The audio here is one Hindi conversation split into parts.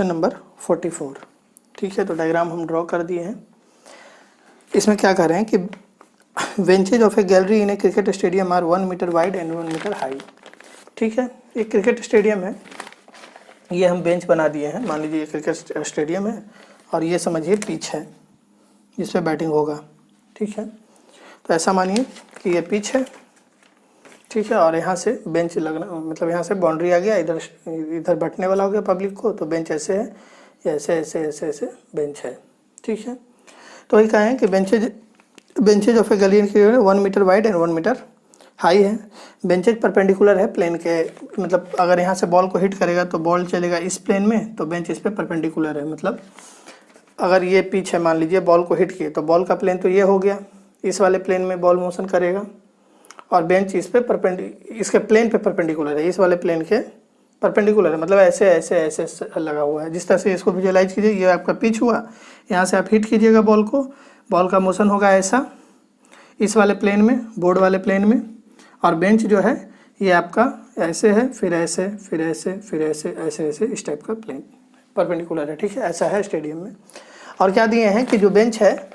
नंबर 44। ठीक है, तो डायग्राम हम ड्रॉ कर दिए हैं। इसमें क्या कर रहे हैं कि benches of a gallery in a cricket stadium are 1 metre wide and 1 metre high. ठीक है, ये क्रिकेट स्टेडियम है, ये हम बेंच बना दिए हैं। मान लीजिए ये क्रिकेट स्टेडियम है और ये समझिए पिच है जिस पे बैटिंग होगा। ठीक है, तो ऐसा मानिए कि ये पिच है। ठीक है, और यहाँ से बेंच लगना, मतलब यहाँ से बाउंड्री आ गया, इधर बैठने वाला हो गया पब्लिक को, तो बेंच ऐसे है, ऐसे ऐसे ऐसे ऐसे बेंच है। ठीक है, तो वही कहा है कि benches of a gallery 1 metre wide and 1 metre high है। बेंचेज परपेंडिकुलर है प्लेन के, मतलब अगर यहाँ से बॉल को हिट करेगा तो बॉल चलेगा इस प्लेन में, तो बेंच इस पे परपेंडिकुलर है। मतलब अगर ये पिच है, मान लीजिए बॉल को हिट किए, तो बॉल का प्लेन तो ये हो गया, इस वाले प्लेन में बॉल मोशन करेगा, और बेंच इस पे इसके प्लेन पे परपेंडिकुलर है, इस वाले प्लेन के परपेंडिकुलर है, मतलब ऐसे ऐसे ऐसे लगा हुआ है। जिस तरह से इसको विजुअलाइज कीजिए, ये आपका पिच हुआ, यहाँ से आप हिट कीजिएगा बॉल को, बॉल का मोशन होगा ऐसा इस वाले प्लेन में, बोर्ड वाले प्लेन में, और बेंच जो है ये आपका ऐसे है, फिर ऐसे, फिर ऐसे, फिर ऐसे, ऐसे ऐसे इस टाइप का प्लेन परपेंडिकुलर है। ठीक है, ऐसा है स्टेडियम में। और क्या दिए हैं कि जो बेंच है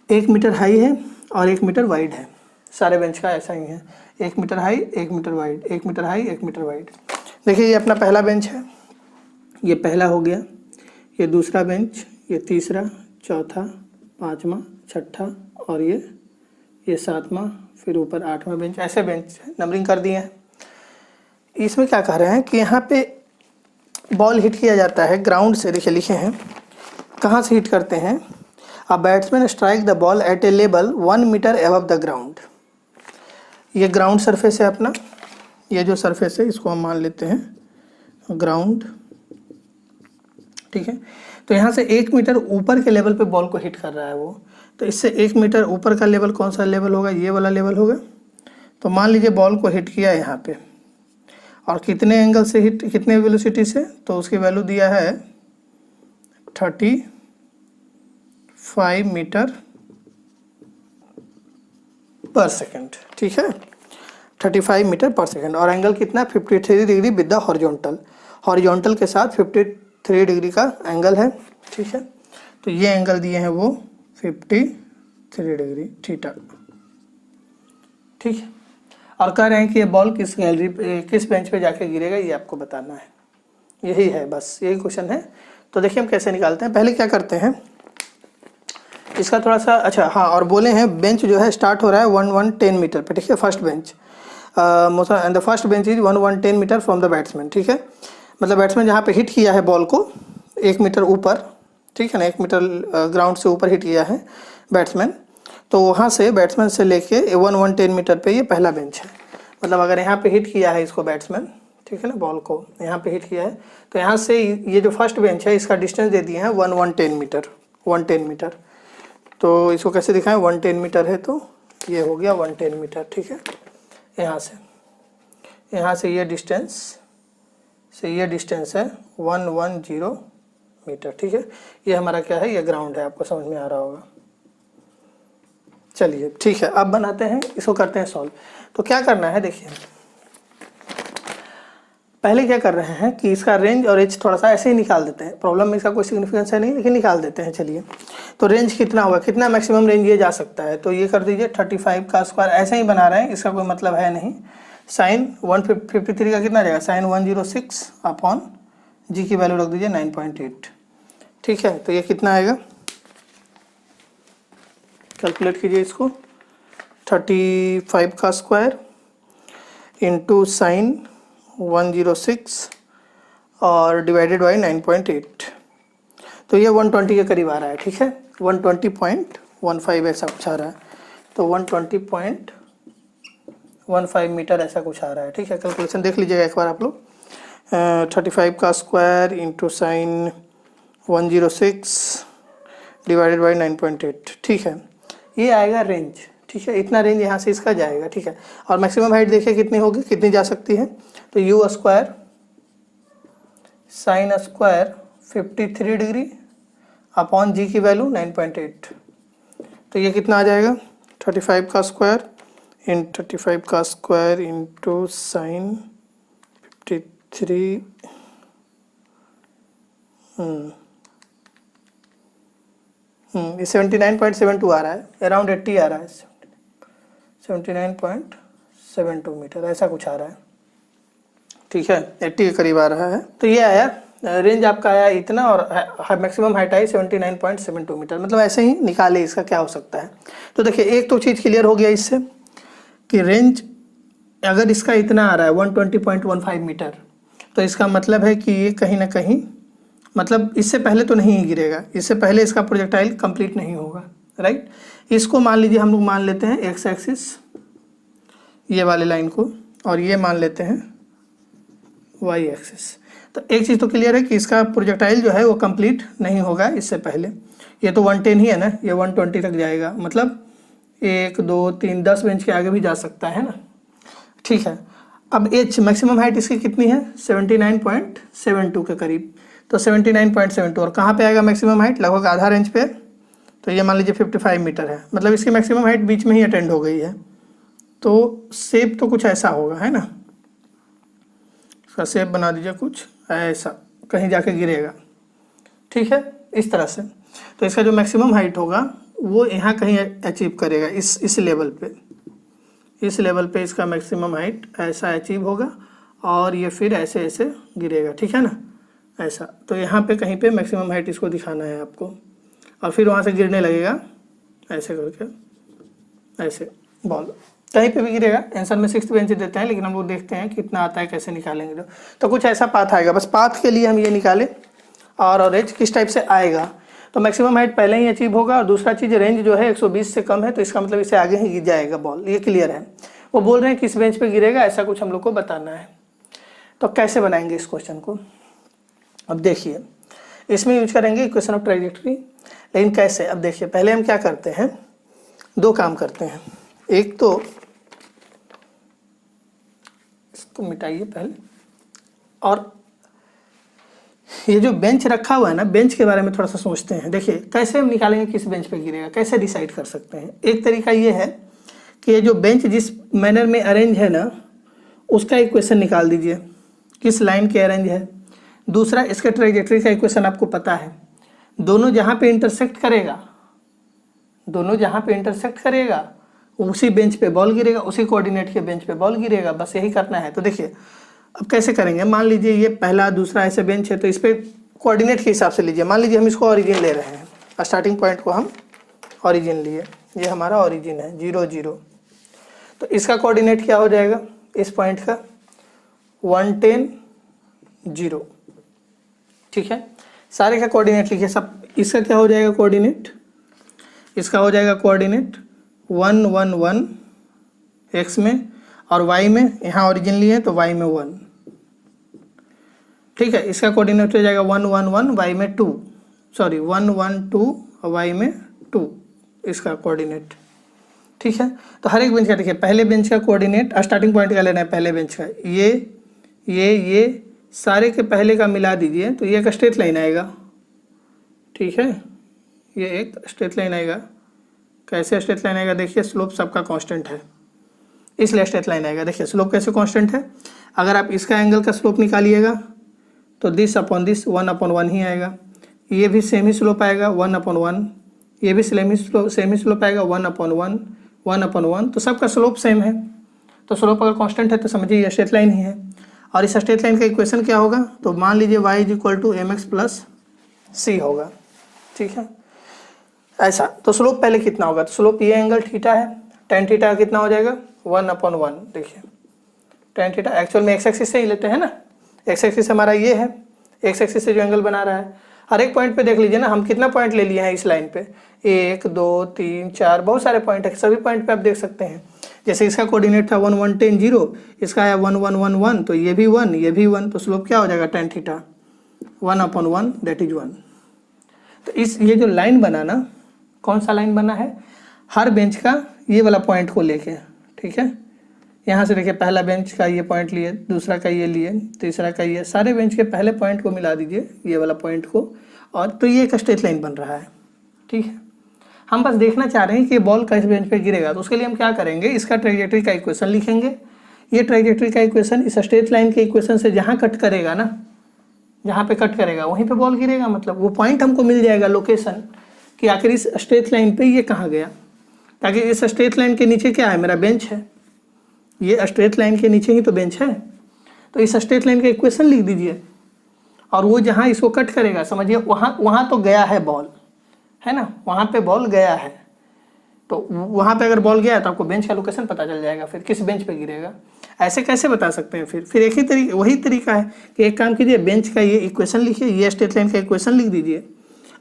1 मीटर हाई है और 1 मीटर वाइड है। सारे बेंच का ऐसा ही है, 1 metre high, 1 metre wide, 1 metre high, 1 metre wide. देखिए ये अपना पहला बेंच है, ये पहला हो गया, ये दूसरा बेंच, ये तीसरा, चौथा, पांचवा, छठा, और ये सातवां, फिर ऊपर 8वां बेंच। ऐसे बेंच नंबरिंग कर दिए हैं। इसमें क्या कह रहे हैं कि यहाँ पे बॉल हिट किया जाता है ग्राउंड से। देखिए लिखे हैं कहाँ से हिट करते हैं। A batsman strike the ball at a level 1 metre above the ground. ये ग्राउंड सरफेस है अपना, ये जो सरफेस है इसको हम मान लेते हैं ग्राउंड। ठीक है, तो यहाँ से 1 मीटर ऊपर के लेवल पे बॉल को हिट कर रहा है वो, तो इससे 1 मीटर ऊपर का लेवल कौन सा लेवल होगा, ये वाला लेवल होगा। तो मान लीजिए बॉल को हिट किया यहाँ पे, और कितने एंगल से हिट, कितने वेलोसिटी से, तो उसकी वैल्यू दिया है 35 मीटर पर सेकेंड। ठीक है, 35 मीटर पर सेकेंड, और एंगल कितना, 53 degree with the horizontal, horizontal के साथ 53 डिग्री का एंगल है। ठीक है, तो ये एंगल दिए हैं वो 53 डिग्री थीटा। ठीक है, और कह रहे हैं कि ये बॉल किस गैलरी पे, किस बेंच पे जाके गिरेगा, ये आपको बताना है। यही है, बस यही क्वेश्चन है। तो देखिए हम कैसे निकालते हैं। पहले क्या करते हैं, इसका थोड़ा सा, अच्छा हाँ, और बोले हैं बेंच जो है स्टार्ट हो रहा है 110 मीटर पे। ठीक है, first bench and the first bench is 110 metre from the batsman. ठीक है, मतलब बैट्समैन जहाँ पे हिट किया है बॉल को 1 मीटर ऊपर, ठीक है ना, 1 मीटर ग्राउंड से ऊपर हिट किया है बैट्समैन, तो वहाँ से बैट्समैन से लेके 110 मीटर पे ये पहला बेंच है। मतलब अगर यहाँ पे हिट किया है इसको बैट्समैन, ठीक है ना, बॉल को यहाँ पे हिट किया है, तो यहाँ से ये जो फर्स्ट बेंच है इसका डिस्टेंस दे दिए हैं 110 मीटर, 110 मीटर। तो इसको कैसे दिखाएं, 110 मीटर है तो ये हो गया 110 मीटर। ठीक है, यहाँ से ये डिस्टेंस है 110 मीटर। ठीक है, ये हमारा क्या है, ये ग्राउंड है, आपको समझ में आ रहा होगा। चलिए ठीक है, अब बनाते हैं इसको, करते हैं सॉल्व। तो क्या करना है, देखिए पहले क्या कर रहे हैं कि इसका रेंज और एज थोड़ा सा ऐसे ही निकाल देते हैं। प्रॉब्लम में इसका कोई सिग्निफिकेंस है नहीं, लेकिन निकाल देते हैं। चलिए, तो रेंज कितना होगा, कितना मैक्सिमम रेंज ये जा सकता है, तो ये कर दीजिए 35 का स्क्वायर। ऐसे ही बना रहे हैं, इसका कोई मतलब है नहीं। साइन 153 का कितना जाएगा, साइन 106 अपॉन जी की वैल्यू रख दीजिए 9.8। ठीक है, तो ये कितना आएगा, कैलकुलेट कीजिए इसको। 35 का स्क्वायर इंटू साइन 106 और डिवाइडेड बाई 9.8, तो ये 120 के करीब आ रहा है। ठीक है, 120.15 ऐसा कुछ आ रहा है, तो 120.15 मीटर ऐसा कुछ आ रहा है। ठीक है, कैलकुलेशन देख लीजिएगा एक बार आप लोग। 35 का square into sine 106 divided by 9.8। ठीक है, ये आएगा रेंज। ठीक है, इतना रेंज यहाँ से इसका जाएगा। ठीक है, और मैक्सिमम हाइट देखिए कितनी होगी, कितनी जा सकती है, तो U square sine square 53 degree upon g की वैल्यू 9.8, तो ये कितना आ जाएगा, 35 का स्क्वायर इंटू साइन 53 ये 79.72 आ रहा है, अराउंड 80 आ रहा है, 79.72 मीटर ऐसा कुछ आ रहा है, ठीक है, 80 के करीब आ रहा है। तो ये आया, रेंज आपका आया इतना और मैक्सिमम हाइट आई 79.72 मीटर। मतलब ऐसे ही निकाले इसका क्या हो सकता है। तो देखिए एक तो चीज़ क्लियर हो गया इससे कि रेंज अगर इसका इतना आ रहा है 120.15 मीटर, तो इसका मतलब है कि ये कहीं ना कहीं, मतलब इससे पहले तो नहीं गिरेगा, इससे पहले इसका प्रोजेक्टाइल कंप्लीट नहीं होगा, राइट। इसको मान लीजिए हम लोग मान लेते हैं एक्स एक्सिस, ये वाले लाइन को, और ये मान लेते हैं वाई एक्सिस। तो एक चीज़ तो क्लियर है कि इसका प्रोजेक्टाइल जो है वो कंप्लीट नहीं होगा इससे पहले। ये तो 110 ही है ना, ये 120 तक जाएगा, मतलब 1 2 3 10 बेंच के आगे भी जा सकता है ना, ठीक है। अब एच मैक्सिमम हाइट इसकी कितनी है, 79.72 के करीब, तो 79.72 और कहाँ पे आएगा मैक्सिमम हाइट, लगभग आधा रेंज पे, तो ये मान लीजिए 55 मीटर है, मतलब इसकी मैक्सिमम हाइट बीच में ही अटेंड हो गई है। तो शेप तो कुछ ऐसा होगा, है ना, इसका शेप बना दीजिए कुछ ऐसा, कहीं जाके गिरेगा, ठीक है, इस तरह से। तो इसका जो मैक्सिमम हाइट होगा वो यहाँ कहीं अचीव करेगा, इस लेवल पे, इस लेवल पे इसका मैक्सिमम हाइट ऐसा अचीव होगा और ये फिर ऐसे ऐसे गिरेगा, ठीक है ना, ऐसा। तो यहाँ पे कहीं पे मैक्सिमम हाइट इसको दिखाना है आपको, और फिर वहाँ से गिरने लगेगा ऐसे करके, ऐसे बॉल कहीं पे भी गिरेगा। आंसर में 6th बेंच देते हैं, लेकिन हम लोग देखते हैं कितना आता है, कैसे निकालेंगे। तो कुछ ऐसा पाथ आएगा, बस पाथ के लिए हम ये निकाले, और रेंज किस टाइप से आएगा। तो मैक्सिमम हाइट पहले ही अचीव होगा, और दूसरा चीज़ रेंज जो है 120 से कम है, तो इसका मतलब इससे आगे ही गिर जाएगा बॉल, ये क्लियर है। वो बोल रहे हैं किस बेंच पे गिरेगा, ऐसा कुछ हम लोग को बताना है। तो कैसे बनाएंगे इस क्वेश्चन को, अब देखिए इसमें यूज करेंगे इक्वेशन ऑफ ट्राइजेक्टरी, लेकिन कैसे, अब देखिए पहले हम क्या करते हैं, दो काम करते हैं। एक तो इसको मिटाइए पहले, और ये जो बेंच रखा हुआ है ना, बेंच के बारे में थोड़ा सा सोचते हैं। देखिए कैसे हम निकालेंगे किस बेंच पे गिरेगा, कैसे डिसाइड कर सकते हैं। एक तरीका ये है कि ये जो बेंच जिस मैनर में अरेंज है ना, उसका इक्वेशन निकाल दीजिए, किस लाइन के अरेंज है। दूसरा इसके ट्राइजेक्टरी का इक्वेशन आपको पता है, दोनों जहाँ पे इंटरसेक्ट करेगा, दोनों जहाँ पे इंटरसेक्ट करेगा उसी बेंच पे बॉल गिरेगा, उसी कोऑर्डिनेट के बेंच पे बॉल गिरेगा, बस यही करना है। तो देखिए अब कैसे करेंगे, मान लीजिए ये पहला दूसरा ऐसे बेंच है, तो इस पर कोऑर्डिनेट के हिसाब से लीजिए। मान लीजिए हम इसको ओरिजिन ले रहे हैं, स्टार्टिंग पॉइंट को हम ओरिजिन लिए, ये हमारा ओरिजिन है 0 0, तो इसका कोऑर्डिनेट क्या हो जाएगा, इस पॉइंट का 110 0, ठीक है। सारे का कोऑर्डिनेट लिखिए सब, इसका क्या हो जाएगा कोऑर्डिनेट, इसका हो जाएगा कोऑर्डिनेट 1 1 1 एक्स में, और वाई में, यहाँ ओरिजिन लिए तो वाई में 1, ठीक है। इसका कोऑर्डिनेट हो जाएगा 1 1 1 वाई में 2, सॉरी 1 1 2 वाई में 2, इसका कोऑर्डिनेट, ठीक है। तो हर एक बेंच का देखिए, पहले बेंच का कोऑर्डिनेट स्टार्टिंग पॉइंट का लेना है, पहले बेंच का ये सारे के पहले का मिला दीजिए, तो ये एक स्ट्रेट लाइन आएगा, ठीक है, ये एक स्ट्रेट लाइन आएगा। कैसे स्ट्रेट लाइन आएगा, देखिए स्लोप सबका कांस्टेंट है, इसलिए स्ट्रेट लाइन आएगा। देखिए स्लोप कैसे कांस्टेंट है, अगर आप इसका एंगल का स्लोप निकालिएगा तो दिस अपॉन दिस 1/1 ही आएगा, ये भी सेम ही स्लोप आएगा 1/1, ये भी सेम ही स्लोप आएगा 1/1 1/1, तो सबका स्लोप सेम है। तो स्लोप अगर कांस्टेंट है तो समझिए ये स्ट्रेट लाइन ही है। और इस स्ट्रेट लाइन का इक्वेशन क्या होगा, तो मान लीजिए y = mx + c होगा, ठीक है, ऐसा। तो स्लोप पहले कितना होगा, तो स्लोप ये एंगल थीटा है, tan थीटा कितना हो जाएगा 1/1, देखिए tan थीटा एक्चुअल में एक्स एक्सिस से ही लेते हैं ना, एक्स एक्सिस हमारा ये है, एक्स एक्सिस से जो एंगल बना रहा है। हर एक पॉइंट पे देख लीजिए ना, हम कितना पॉइंट ले लिए हैं इस लाइन पे, 1 2 3 4 बहुत सारे पॉइंट है, सभी पॉइंट पे आप देख सकते हैं। जैसे इसका कोऑर्डिनेट था 1 1 10 0, इसका आया 1 1 1 1, तो ये भी 1 ये भी 1, तो स्लोप क्या हो जाएगा tan थीटा 1/1, दैट इज 1। तो ये जो लाइन बना ना, कौन सा लाइन बना है, हर बेंच का ये वाला पॉइंट को लेके, ठीक है। यहाँ से देखिए पहला बेंच का ये पॉइंट लिए, दूसरा का ये लिए, तीसरा का ये, सारे बेंच के पहले पॉइंट को मिला दीजिए ये वाला पॉइंट को, और तो ये एक स्ट्रेट लाइन बन रहा है, ठीक है। हम बस देखना चाह रहे हैं कि बॉल किस बेंच पे गिरेगा, तो उसके लिए हम क्या करेंगे, इसका ट्राइजेक्टरी का इक्वेशन लिखेंगे। ये ट्राइजेक्टरी का इक्वेशन इस स्ट्रेट लाइन के इक्वेशन से जहाँ कट करेगा ना, जहाँ पे कट करेगा वहीं पे बॉल गिरेगा, मतलब वो पॉइंट हमको मिल जाएगा लोकेशन कि आखिर इस स्ट्रेट लाइन पे ये कहाँ गया, ताकि इस स्ट्रेट लाइन के नीचे क्या है, मेरा बेंच है, ये स्ट्रेट लाइन के नीचे ही तो बेंच है। तो इस स्ट्रेट लाइन का इक्वेशन लिख दीजिए, और वो जहाँ इसको कट करेगा समझिए वहाँ तो गया है बॉल, है ना, वहाँ पे बॉल गया है, तो वहाँ पे अगर बॉल गया है तो आपको बेंच का लोकेशन पता चल जाएगा, फिर किस बेंच पे गिरेगा। ऐसे कैसे बता सकते हैं, फिर एक ही वही तरीका है कि एक काम कीजिए, बेंच का ये इक्वेशन लिखिए, ये स्ट्रेट लाइन का इक्वेशन लिख दीजिए,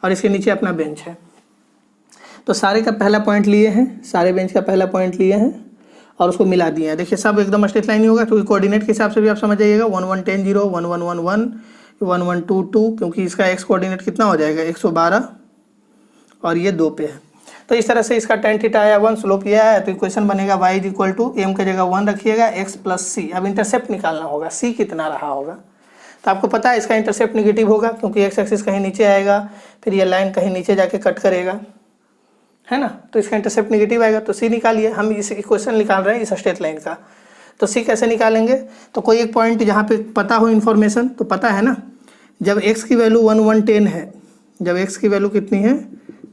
और इसके नीचे अपना बेंच है। तो सारे का पहला पॉइंट लिए हैं, सारे बेंच का पहला पॉइंट लिए हैं और उसको मिला दिए हैं। देखिए सब एकदम स्ट्रेट लाइन ही होगा, क्योंकि कोऑर्डिनेट के हिसाब से भी आप समझ जाइएगा 1 1 10 0 1 1 1 1 1 1 2 2, क्योंकि इसका एक्स कोऑर्डिनेट कितना हो जाएगा 112 और ये 2 पे है। तो इस तरह से इसका tan थीटा आया 1, स्लोप ये आया, तो इक्वेशन बनेगा y is equal to m की जगह 1 रखिएगा x प्लस सी। अब इंटरसेप्ट निकालना होगा, c कितना रहा होगा, तो आपको पता है इसका इंटरसेप्ट निगेटिव होगा, क्योंकि x एक्सिस कहीं नीचे आएगा, फिर ये लाइन कहीं नीचे जाके कट करेगा, है ना, तो इसका इंटरसेप्ट निगेटिव आएगा। तो c निकालिए, हम इस इक्वेशन निकाल रहे हैं इस स्ट्रेट लाइन का, तो c कैसे निकालेंगे, तो कोई एक पॉइंट जहाँ पे पता हो इन्फॉर्मेशन, तो पता है ना, जब x की वैल्यू 1 1 10 है, जब x की वैल्यू कितनी है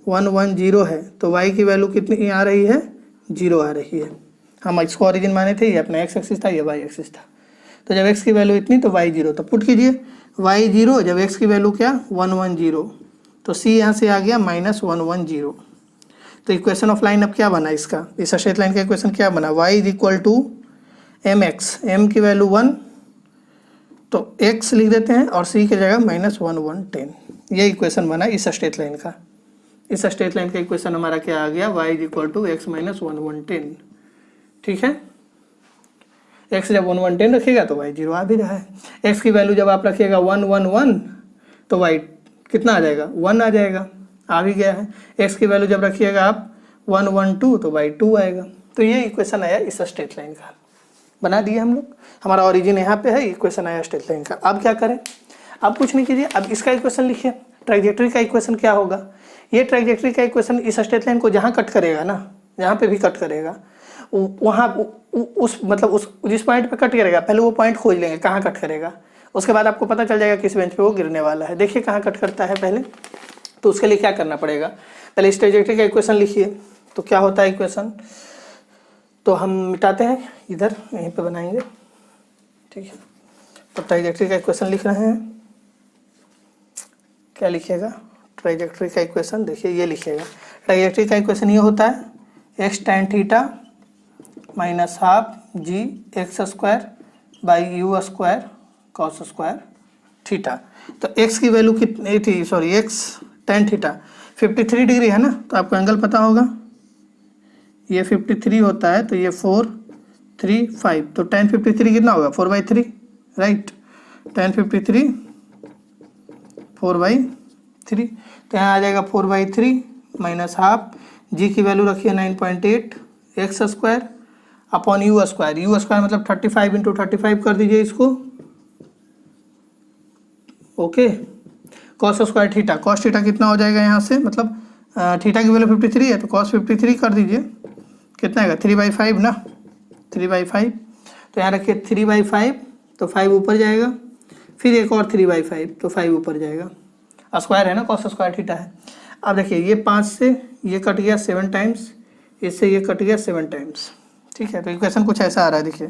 1 1 0 है, तो y की वैल्यू कितनी आ रही है 0 आ रही है। हम इसको ओरिजिन माने थे, ये अपना x एक्सिस था, ये y एक्सिस था। तो जब x की वैल्यू इतनी तो y 0, तो पुट कीजिए y 0, जब x की वैल्यू क्या 1 1 0, तो c यहाँ से आ गया -1 1 0। तो इक्वेशन ऑफ लाइन अब क्या बना इसका, इस स्ट्रेट लाइन का इक्वेशन क्या बना, y is equal to mx, m की वैल्यू 1 तो x लिख देते हैं और c की जगह -1 1 10। ये इक्वेशन बना इस स्ट्रेट लाइन का। इस स्ट्रेट लाइन का इक्वेशन हमारा क्या आ गया, y is equal to x minus 1 1 10। ठीक है, x जब 1 1 10 रखिएगा तो y 0 आ भी रहा है। x की वैल्यू जब आप रखिएगा 1 1 1 तो y कितना आ जाएगा 1 आ जाएगा, आ भी गया है। x की वैल्यू जब रखिएगा आप 1 1 2 तो y 2 आएगा। तो ये इक्वेशन आया इस स्ट्रेट लाइन का, बना दिए हम लोग, हमारा ओरिजिन यहाँ पे है, इक्वेशन आया स्ट्रेट लाइन का। अब क्या करें, अब कुछ नहीं कीजिए, अब इसका इक्वेशन लिखिए, ट्रैजेक्टरी का इक्वेशन क्या होगा, ये ट्रैजेक्टरी का इक्वेशन इस स्ट्रेट लाइन को जहाँ कट करेगा ना, जहाँ पे भी कट करेगा वहाँ उस मतलब उस जिस पॉइंट पे कट करेगा पहले वो पॉइंट खोज लेंगे कहाँ कट करेगा, उसके बाद आपको पता चल जाएगा किस बेंच पे वो गिरने वाला है। देखिए कहाँ कट करता है पहले, तो उसके लिए क्या करना पड़ेगा, पहले इस ट्रैजेक्टरी का इक्वेशन लिखिए। तो क्या होता है इक्वेशन, तो हम मिटाते हैं, इधर यहीं पे बनाएंगे, ठीक है। तो ट्रैजेक्टरी का इक्वेशन लिख रहे हैं, क्या लिखिएगा, ट्रैजेक्टरी का इक्वेशन देखिए ये लिखिएगा। ट्रैजेक्टरी का इक्वेशन ये होता है x tan theta minus half g x square by u square cos square theta. तो x की वैल्यू कितनी थी, sorry x tan theta 53 degree है ना, तो आपको एंगल पता होगा, ये 53 होता है, तो ये 4 3 5, तो tan 53 कितना होगा 4/3, राइट, tan 53 4/3, तो यहाँ आ जाएगा 4/3 माइनस हाफ, जी की वैल्यू रखिए 9.8 x square upon you square, you square मतलब 35 × 35 कर दीजिए इसको, okay. Cos square theta, cos theta कितना हो जाएगा यहाँ से, मतलब थीटा की वैल्यू 53 है तो कॉस 53 कर दीजिए, कितना आएगा 3/5 ना, 3/5, तो यहाँ रखिए 3/5, तो 5 ऊपर जाएगा, फिर एक और 3/5 तो 5 ऊपर जाएगा, स्क्वायर है ना, कॉस स्क्वायर थीटा है। अब देखिए ये 5 से ये कट गया 7 टाइम्स, इससे ये कट गया 7 टाइम्स, ठीक है। तो इक्वेशन कुछ ऐसा आ रहा है, देखिए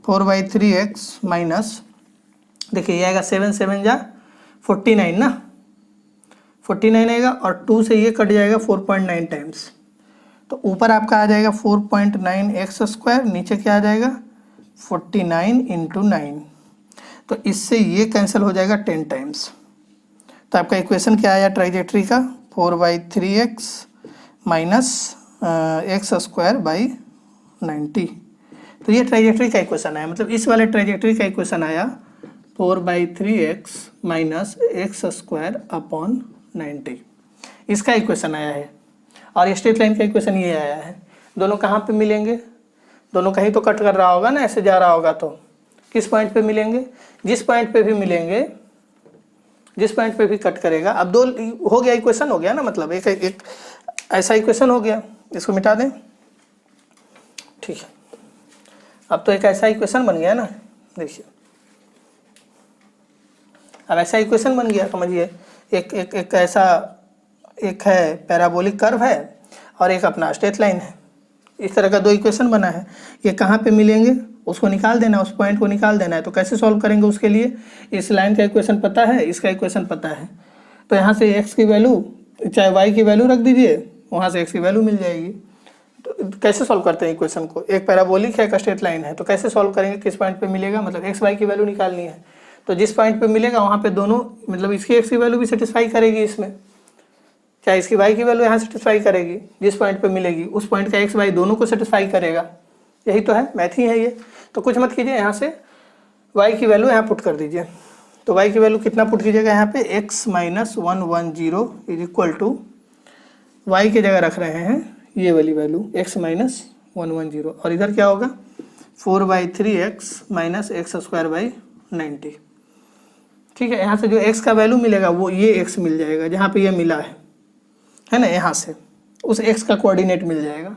4/3x माइनस, देखिए ये आएगा 7 7 जा 49 ना, 49 आएगा, और 2 से ये कट जाएगा 4.9 टाइम्स, तो ऊपर आपका आ जाएगा 4.9 एक्स स्क्वायर, नीचे क्या आ जाएगा 49 × 9, तो इससे ये कैंसिल हो जाएगा 10 टाइम्स। तो आपका इक्वेशन क्या आया ट्राइजेक्टरी का 4/3x minus x square by 90। तो ये ट्राइजेक्टरी का इक्वेशन आया, मतलब इस वाले ट्राइजेक्टरी का इक्वेशन आया 4/3x minus x square upon 90, इसका इक्वेशन आया है। और स्ट्रेट लाइन का इक्वेशन ये आया है। दोनों कहाँ पे मिलेंगे, दोनों कहीं तो कट कर रहा होगा ना, ऐसे जा रहा होगा, तो किस पॉइंट पे मिलेंगे, जिस पॉइंट पे भी मिलेंगे, जिस पॉइंट पे भी कट करेगा। अब दो हो गया, इक्वेशन हो गया ना, मतलब एक ऐसा इक्वेशन हो गया, इसको मिटा दें, ठीक है। अब तो एक ऐसा इक्वेशन बन गया ना, देखिए अब ऐसा इक्वेशन बन गया, समझिए एक ऐसा एक है पैराबोलिक कर्व है और एक अपना स्ट्रेट लाइन है, इस तरह का दो इक्वेशन बना है। ये कहाँ पे मिलेंगे उसको निकाल देना, उस पॉइंट को निकाल देना है। तो कैसे सॉल्व करेंगे उसके लिए, इस लाइन का इक्वेशन पता है, इसका इक्वेशन पता है, तो यहाँ से x की वैल्यू चाहे y की वैल्यू रख दीजिए, वहाँ से x की वैल्यू मिल जाएगी। तो कैसे सॉल्व करते हैं इक्वेशन को, एक पैराबोलिक है एक स्ट्रेट लाइन है, तो कैसे सॉल्व करेंगे, किस पॉइंट पे मिलेगा, मतलब एक्स वाई की वैल्यू निकालनी है। तो जिस पॉइंट पे मिलेगा वहाँ पे दोनों, मतलब इसकी एक्स की वैल्यू भी सेटिस्फाई करेगी इसमें, चाहे इसकी वाई की वैल्यू यहाँ सेटिस्फाई करेगी, जिस पॉइंट पे मिलेगी उस पॉइंट का एक्स वाई दोनों को सेटिस्फाई करेगा। यही तो है, मैथ ही है ये। तो कुछ मत कीजिए, यहाँ से वाई की वैल्यू यहाँ पुट कर दीजिए। तो वाई की वैल्यू कितना पुट कीजिएगा यहाँ पे, x minus 110 is equal to, y की जगह रख रहे हैं ये वाली वैल्यू x माइनस 110, और इधर क्या होगा 4/3x minus x square by 90। ठीक है, यहाँ से जो x का वैल्यू मिलेगा वो ये x मिल जाएगा जहाँ पे ये मिला है ना, यहाँ से उस x का कोऑर्डिनेट मिल जाएगा।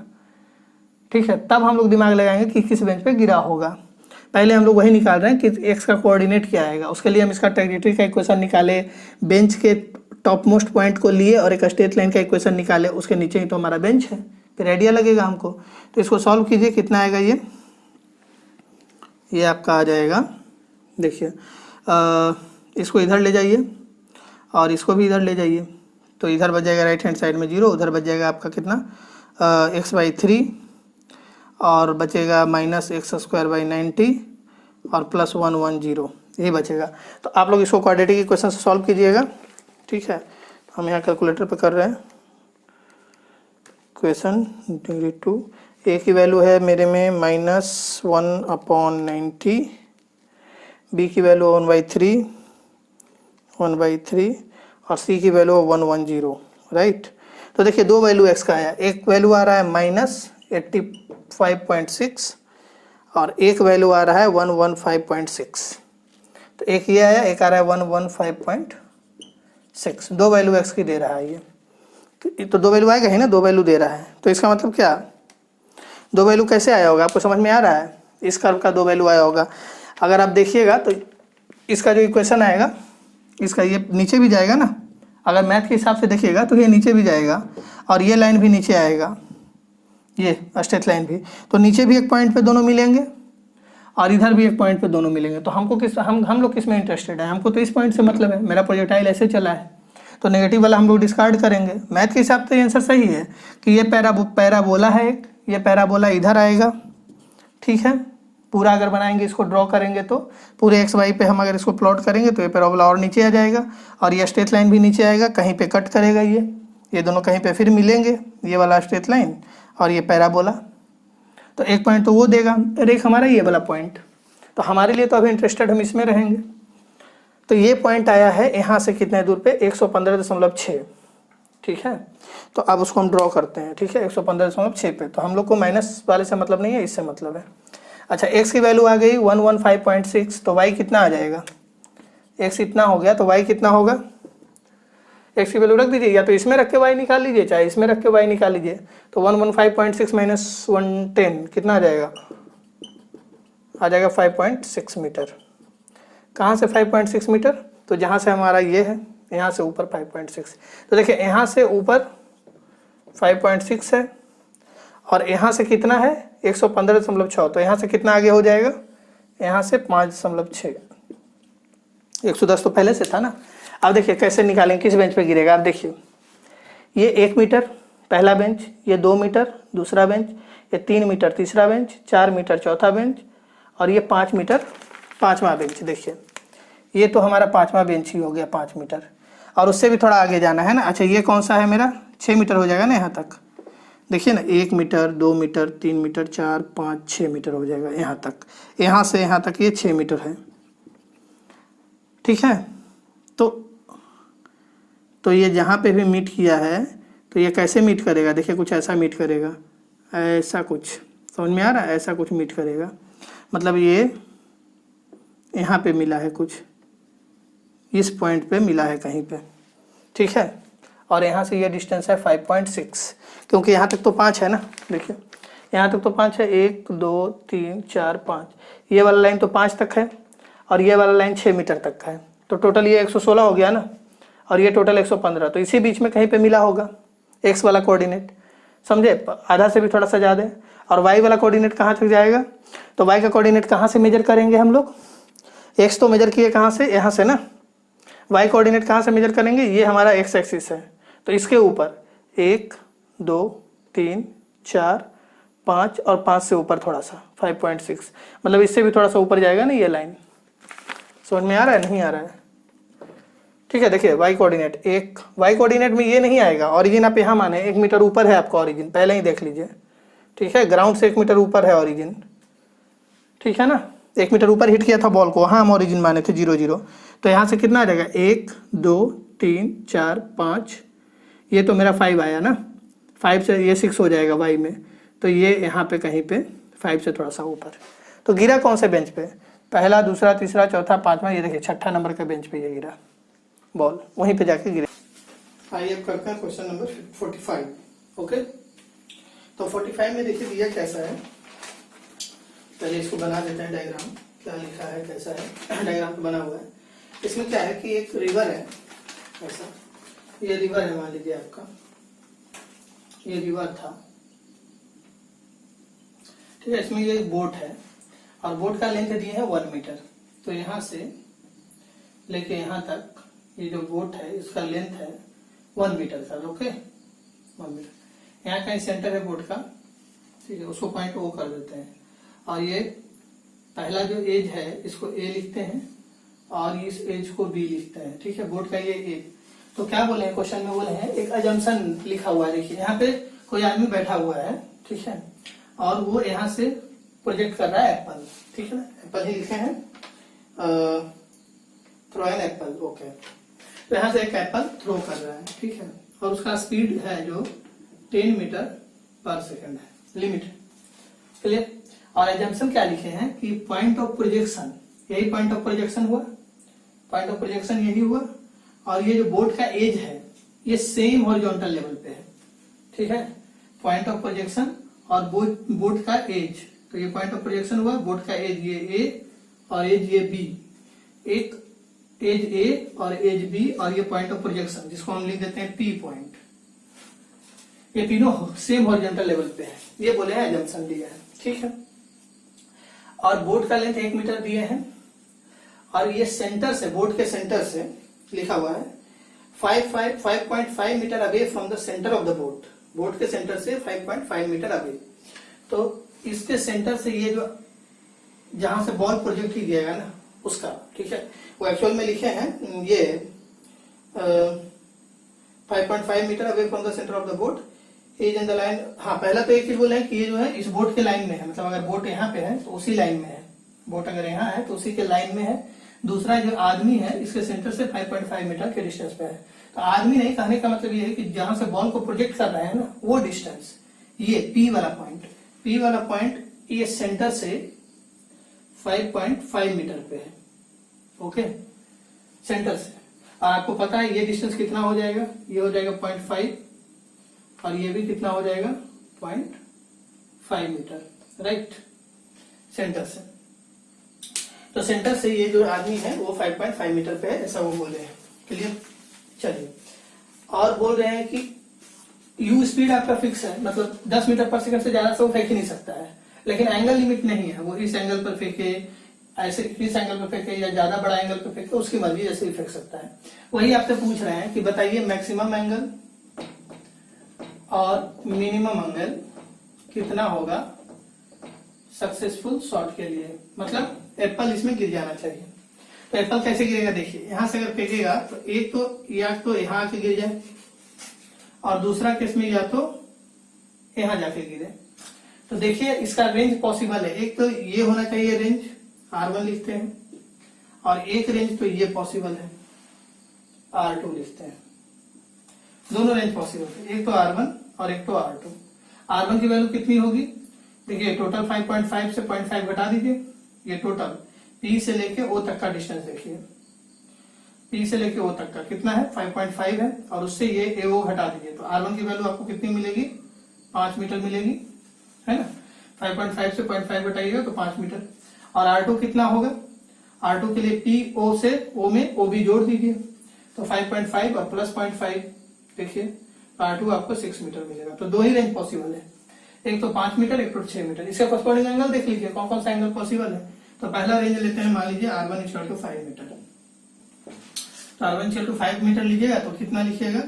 ठीक है, तब हम लोग दिमाग लगाएंगे कि किस बेंच पे गिरा होगा। पहले हम लोग वही निकाल रहे हैं कि x का कोऑर्डिनेट क्या आएगा, उसके लिए हम इसका ट्रैजेक्टरी का इक्वेशन निकाले, बेंच के टॉप मोस्ट पॉइंट को लिए और एक स्ट्रेट लाइन का इक्वेशन निकाले, उसके नीचे ही तो हमारा बेंच है, फिर आइडिया लगेगा हमको। तो इसको सॉल्व कीजिए, कितना आएगा ये आपका आ जाएगा, देखिए इसको इधर ले जाइए और इसको भी इधर ले जाइए, तो इधर बच जाएगा राइट हैंड साइड में 0, उधर बच जाएगा आपका कितना x/3 और बचेगा माइनस एक्स स्क्वायर बाई 90 और प्लस 110, यही बचेगा। तो आप लोग इसको क्वाड्रेटिक इक्वेशन से सॉल्व कीजिएगा। ठीक है, हम यहाँ कैलकुलेटर पे कर रहे हैं इक्वेशन। डिग्री 2 ए की वैल्यू है मेरे में -1/90, बी की वैल्यू 1/3 और सी की वैल्यू 110, राइट। तो देखिए दो वैल्यू एक्स का आया, एक वैल्यू आ रहा है -85.6 और एक वैल्यू आ रहा है 115.6। तो एक ये आया, एक आ रहा है 115.6, दो वैल्यू एक्स की दे रहा है ये। तो दो वैल्यू आएगा ही ना, दो वैल्यू दे रहा है, तो इसका मतलब क्या, दो वैल्यू कैसे आया होगा, आपको समझ में आ रहा है। इस कर्व का दो वैल्यू आया होगा, अगर आप देखिएगा तो इसका जो इक्वेशन आएगा, इसका ये नीचे भी जाएगा ना, अगर मैथ के हिसाब से देखिएगा तो ये नीचे भी जाएगा और ये लाइन भी नीचे आएगा, ये स्ट्रेट लाइन भी, तो नीचे भी एक पॉइंट पे दोनों मिलेंगे और इधर भी एक पॉइंट पे दोनों मिलेंगे। तो हमको किस हम लोग किस में इंटरेस्टेड है, हमको तो इस पॉइंट से मतलब है, मेरा प्रोजेक्टाइल ऐसे चला है, तो नेगेटिव वाला हम लोग डिस्कार्ड करेंगे। मैथ के हिसाब से आंसर सही है कि ये पैराबोला है एक, ये पैराबोला इधर आएगा। ठीक है, पूरा अगर बनाएंगे इसको ड्रॉ करेंगे तो पूरे एक्स वाई पे हम अगर इसको प्लॉट करेंगे तो ये पैराबोला और नीचे आ जाएगा और ये स्ट्रेट लाइन भी नीचे आएगा, कहीं पे कट करेगा ये दोनों कहीं पे फिर मिलेंगे, ये वाला स्ट्रेट लाइन और ये पैराबोला। तो एक पॉइंट तो वो देगा और एक हमारा ये वाला पॉइंट, तो हमारे लिए तो अभी इंटरेस्टेड हम इसमें रहेंगे। तो ये पॉइंट आया है यहाँ से कितने दूर पे, 115.6। ठीक है, तो अब उसको हम ड्रॉ करते हैं। ठीक है, 115.6 पे, तो हम लोग को माइनस वाले से मतलब नहीं है, इससे मतलब है। अच्छा, x की वैल्यू आ गई 115.6, तो y कितना आ जाएगा, x इतना हो गया तो y कितना होगा, x की वैल्यू रख दीजिए, या तो इसमें रख के y निकाल लीजिए चाहे इसमें रख के y निकाल लीजिए। तो 115.6 माइनस 110 कितना आ जाएगा, 5.6 मीटर। कहाँ से 5.6 मीटर, तो जहाँ से हमारा ये है यहाँ से ऊपर 5.6। तो देखिए यहाँ से ऊपर 5.6 है और यहाँ से कितना है 115.6, तो यहाँ से कितना आगे हो जाएगा, यहाँ से 5.6। 110 तो पहले से था ना। अब देखिए कैसे निकालेंगे, किस बेंच पे गिरेगा। आप देखिए ये 1 मीटर पहला बेंच, ये 2 मीटर दूसरा बेंच, ये 3 मीटर तीसरा बेंच, 4 मीटर चौथा बेंच और ये 5 मीटर पाँचवा बेंच। देखिए ये तो हमारा पाँचवा बेंच ही हो गया 5 मीटर, और उससे भी थोड़ा आगे जाना है ना। अच्छा, ये कौन सा है मेरा, 6 मीटर हो जाएगा ना यहाँ तक। देखिए ना, 1 मीटर 2 मीटर 3 मीटर 4 5 6 मीटर हो जाएगा यहाँ तक, यहाँ से यहाँ तक ये 6 मीटर है। ठीक है, तो ये जहाँ पे भी मीट किया है तो ये कैसे मीट करेगा, देखिए कुछ ऐसा मीट करेगा, ऐसा कुछ समझ में आ रहा है, ऐसा कुछ मीट करेगा, मतलब ये यहाँ पे मिला है, कुछ इस पॉइंट पे मिला है कहीं पे। ठीक है, और यहाँ से ये डिस्टेंस है 5.6, क्योंकि यहाँ तक तो 5 है ना। देखिए यहाँ तक तो 5 है, 1 2 3 4 5, ये वाला लाइन तो 5 तक है और ये वाला लाइन 6 मीटर तक का है। तो टोटल ये 116 हो गया ना, और ये टोटल 115, तो इसी बीच में कहीं पे मिला होगा x वाला कोऑर्डिनेट, समझे, आधा से भी थोड़ा सा ज़्यादा है। और y वाला कोऑर्डिनेट कहाँ तक जाएगा, तो y का कोऑर्डिनेट कहाँ से मेजर करेंगे हम लोग, x तो मेजर किए कहाँ से, यहाँ से ना, y कोऑर्डिनेट कहाँ से मेजर करेंगे, ये हमारा x एक्सिस है, तो इसके ऊपर 1 2 3 4 5 और 5 से ऊपर थोड़ा सा 5.6, मतलब इससे भी थोड़ा सा ऊपर जाएगा ना ये लाइन। समझ में आ रहा है, नहीं आ रहा है, ठीक है। देखिए y कोऑर्डिनेट, एक y कोऑर्डिनेट में ये नहीं आएगा, ऑरिजिन आप यहाँ माने 1 मीटर ऊपर है आपका ऑरिजिन, पहले ही देख लीजिए, ठीक है, ग्राउंड से 1 मीटर ऊपर है ऑरिजिन, ठीक है ना, 1 मीटर ऊपर हिट किया था बॉल को, वहाँ हम ऑरिजिन माने थे 0 0, तो यहाँ से कितना आ जाएगा 1 2 3 4 5, ये तो मेरा 5 आया ना, 5 से ये 6 हो जाएगा y में, तो ये यहाँ पे कहीं पे 5 से थोड़ा सा ऊपर। तो गिरा कौन से बेंच पे, पहला दूसरा तीसरा चौथा पांचवा, ये देखिए छठा नंबर का बेंच पे ये गिरा बॉल, वहीं पे जाके गिरे। आइए अब करते हैं क्वेश्चन नंबर 45। ओके, तो 45 में देखिए दिया कैसा है, पहले इसको बना देते हैं डायग्राम, क्या लिखा है कैसा है, डायग्राम तो बना हुआ है। इसमें क्या है कि एक रिवर है, ऐसा ये रिवर है, मान लीजिए आपका ये रिवर था, ठीक है, इसमें ये एक बोट है और बोट का लेंथ दिए है 1 मीटर, तो यहाँ से लेके यहाँ तक ये जो बोट है इसका लेंथ है 1 मीटर का, ओके 1 मीटर। यहाँ कहीं सेंटर है बोट का, ठीक है, उसको पॉइंट ओ कर देते हैं, और ये पहला जो एज है इसको ए लिखते हैं और इस एज को बी लिखते हैं, ठीक है, बोट का ये एज। तो क्या बोले हैं क्वेश्चन में, बोले हैं एक अजम्पशन लिखा हुआ है, देखिए यहाँ पे कोई आदमी बैठा हुआ है, ठीक है, और वो यहाँ से प्रोजेक्ट कर रहा है एप्पल, ठीक है ना, एप्पल ही लिखे हैं, थ्रो एन एप्पल, ओके, तो यहाँ से एक एप्पल थ्रो कर रहा है, ठीक है, और उसका स्पीड है जो 10 मीटर पर सेकंड है, लिमिट क्लियर। और एजम्पशन क्या लिखे हैं कि पॉइंट ऑफ प्रोजेक्शन, यही पॉइंट ऑफ प्रोजेक्शन हुआ, पॉइंट ऑफ प्रोजेक्शन यही हुआ, और ये जो बोट का एज है ये सेम हॉरिजॉन्टल लेवल पे है, ठीक है, पॉइंट ऑफ प्रोजेक्शन और बोट का एज, तो ये पॉइंट ऑफ प्रोजेक्शन हुआ, बोट का एज ये ए और एज ये बी, एक एज ए और एज बी, और ये पॉइंट ऑफ प्रोजेक्शन जिसको हम लिख देते हैं पी पॉइंट, ये तीनों सेम हॉरिजॉन्टल लेवल पे है, ये बोले हैं एजम्पशन दिया है, ठीक है। और बोट का लेंथ 1 मीटर दिए हैं, और ये सेंटर से, बोट के सेंटर से लिखा हुआ है 5.5 metre away from the centre of the boat, boat के सेंटर से 5.5 मीटर अवे, तो इसके सेंटर से ये जो जहां से बॉल प्रोजेक्ट ही दिया गया ना उसका, ठीक है, वो एक्चुअल में लिखे हैं ये 5.5 metre away from the centre of the boat is in the line. हाँ, पहला तो एक चीज बोले हैं कि ये जो है इस बोट के लाइन में है, मतलब अगर बोट यहाँ पे है तो उसी लाइन में है, बोट अगर यहाँ है तो उसी के लाइन में है। दूसरा जो आदमी है इसके सेंटर से 5.5 मीटर के डिस्टेंस पे है, तो आदमी नहीं, कहने का मतलब ये है कि जहां से बॉल को प्रोजेक्ट कर रहे हैं ना वो डिस्टेंस, ये पी वाला पॉइंट ये सेंटर से 5.5 मीटर पे है, ओके, सेंटर से। और आपको पता है ये डिस्टेंस कितना हो जाएगा, ये हो जाएगा 0.5 और ये भी कितना हो जाएगा 0.5 मीटर, राइट, सेंटर से। तो सेंटर से ये जो आदमी है वो 5.5 मीटर पे है, ऐसा वो बोले हैं, क्लियर। चलिए, और बोल रहे हैं कि यू स्पीड आपका फिक्स है, मतलब 10 मीटर पर सेकंड से ज्यादा से वो फेंक ही नहीं सकता है, लेकिन एंगल लिमिट नहीं है, वो इस एंगल पर फेंके, ऐसे इस एंगल पर फेंके या ज्यादा बड़ा एंगल पर फेंके, उसकी मर्जी जैसे ही फेंक सकता है। वही आपसे पूछ रहे हैं कि बताइए मैक्सिमम एंगल और मिनिमम एंगल कितना होगा सक्सेसफुल शॉट के लिए, मतलब एप्पल इसमें गिर जाना चाहिए। तो एप्पल कैसे गिरेगा, देखिए यहाँ से अगर फेंकेगा तो एक तो या तो यहाँ आके गिर जाए, और दूसरा केस में या तो यहाँ जाके गिरे। तो देखिए इसका रेंज पॉसिबल है, एक तो ये होना चाहिए रेंज, R1 लिखते हैं, और एक रेंज तो ये पॉसिबल है, R2 लिखते हैं। दोनों रेंज पॉसिबल है, एक तो R1 और एक तो R2। R1 की वैल्यू कितनी होगी, देखिए टोटल 5.5 से 0.5 घटा दीजिए, ये टोटल P से लेके O तक का डिस्टेंस देखिए, P से लेके O तक का कितना है 5.5 है, और उससे ये AO घटा दीजिए, तो R1 की वैल्यू आपको कितनी मिलेगी 5 मीटर मिलेगी, है ना। 5.5 से 0.5 घटाइएगा तो 5 मीटर। और R2 कितना होगा, R2 के लिए P O से O में OB जोड़ दीजिए, तो 5.5 और प्लस 0.5 देखिए, R2 आपको 6 मीटर मिलेगा। तो दो ही रेंज पॉसिबल है, एक तो 5 मीटर, एक तो 6 मीटर। इसका कॉरस्पॉन्डिंग एंगल देख लीजिए कौन कौन सा एंगल पॉसिबल है। तो पहला रेंज लेते हैं, मान लीजिए R1 इक्वल टू 5 मीटर। तो R1 इक्वल टू 5 मीटर लीजिएगा तो कितना लिखिएगा,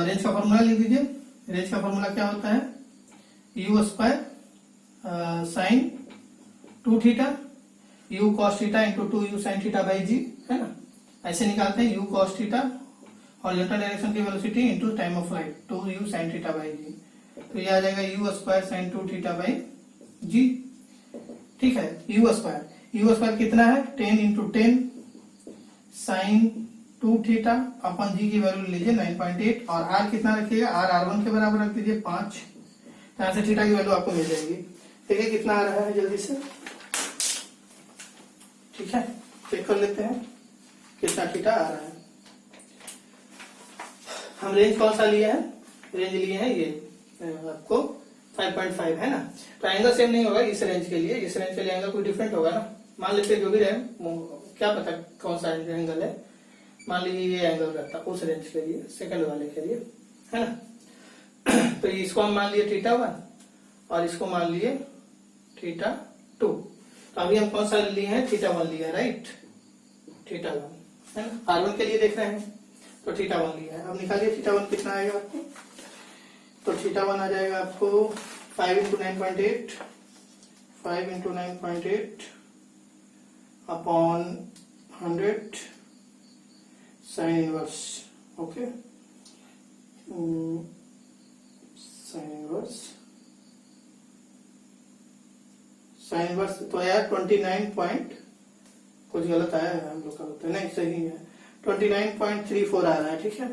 रेंज का फॉर्मूला लिख दीजिए। रेंज का फॉर्मूला क्या होता है, U square sine 2 theta U cos theta into 2U sin theta by g, है ना। ऐसे निकालते हैं U cos theta horizontal direction की velocity into time of flight 2U sin theta by g. तो ये आ जाएगा U square sine 2 theta by g. ठीक है, U स्क्वायर कितना है, 10 into 10 sine 2 theta upon g की वैल्यू लीजिए 9.8, और R कितना रखिएगा, R1 के बराबर रख दीजिए 5। तो यहाँ से थीटा की वैल्यू आपको मिल जाएगी। देखिए कितना आ रहा है जल्दी से, ठीक है, चेक कर लेते हैं कितना थीटा आ रहा है। हम रेंज कौन सा लिए हैं, रेंज लिए हैं ये आपको 5.5 है ना। तो एंगल सेम नहीं होगा इस रेंज के लिए, इस रेंज के लिए एंगल कोई डिफरेंट होगा ना। मान लेते जो भी रहे, क्या पता कौन सा एंगल है, मान लीजिए ये एंगल रहता उस रेंज के लिए, सेकंड वाले के लिए, है ना। तो इसको हम मान लिए θ1 और इसको मान लिए θ2। तो अभी हम कौन सा लिए हैं, θ1 लिया, राइट, θ1 है ना। R1 के लिए देख रहे हैं तो θ1 लिया है। अब निकालिए θ1 कितना आएगा आपको, तो θ1 आ जाएगा आपको 5 into 9.8, 5 into 9.8 upon 100 sine inverse, okay, sine inverse तो यार 29 पॉइंट, कुछ गलत आया है हम लोग का, होता है नहीं, सही है, 29.34 आ रहा है। ठीक है,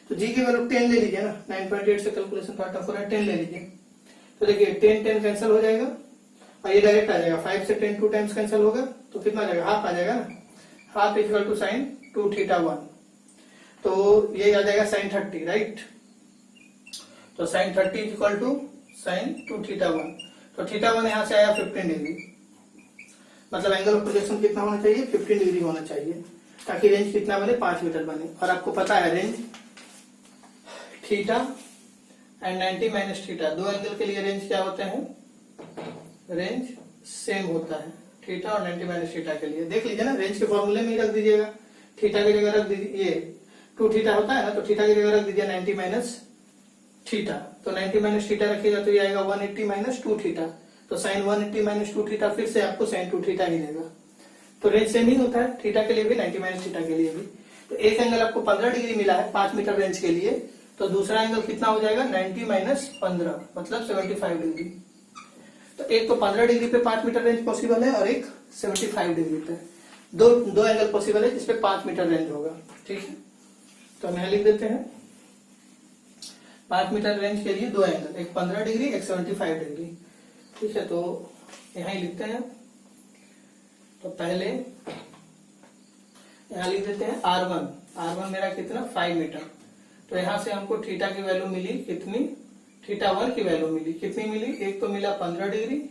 तो जी की वैल्यू 10 ले लीजिए ना, 9.8 से कैलकुलेशन पार्ट ऑफ हो रहा है, 10 ले लीजिए। तो देखिए 10 कैंसिल हो जाएगा और ये डायरेक्ट आ जाएगा, 5 से 10 2 टाइम्स कैंसिल होगा तो कितना आ जाएगा, हाफ आ जाएगा ना, हाफ इक्वल टू साइन 2 θ1। तो ये आ जाएगा साइन 30, राइट। तो साइन 30 इक्वल टू साइन 2 θ1। तो θ1 यहाँ से आया 15 डिग्री, मतलब एंगल ऑफ प्रोजेक्शन कितना होना चाहिए, 15 डिग्री होना चाहिए, ताकि रेंज कितना बने, 5 मीटर बने। और आपको पता है range theta and 90 minus theta, दो एंगल के लिए रेंज क्या होते हैं, रेंज सेम होता है थीटा और 90 माइनस थीटा के लिए। देख लीजिए ना, रेंज के फॉर्मूले में ही रख दीजिएगा, थीटा की जगह रख दीजिए, ये 2 थीटा होता है ना, तो थीटा की जगह रख दीजिए 90 माइनस थीटा। तो 90 माइनस थीटा रखिएगा तो ये आएगा 180 माइनस 2 थीटा। तो साइन 180 माइनस 2 थीटा फिर से आपको साइन 2 थीटा ही देगा। तो रेंज सेम ही होता है, थीटा के लिए भी 90 माइनस थीटा के लिए भी। तो एक एंगल आपको 15 डिग्री मिला है 5 मीटर रेंज के लिए, तो दूसरा एंगल कितना हो जाएगा, 90 माइनस 15 मतलब 75 डिग्री। तो एक तो 15 डिग्री पे 5 मीटर रेंज पॉसिबल है और एक 75 डिग्री पे, दो एंगल पॉसिबल है जिसपे 5 मीटर रेंज होगा। ठीक है, तो हम यहाँ लिख देते हैं 5 मीटर रेंज के लिए दो एंगल, एक 15 डिग्री एक 75 डिग्री। ठीक है, तो यहाँ ही लिखते हैं। तो पहले यहाँ लिख देते हैं R1 मेरा कितना 5 मीटर। तो यहाँ से हमको थीटा की वैल्यू मिली कितनी, θ1 की वैल्यू मिली कितनी मिली, एक तो मिला 15 डिग्री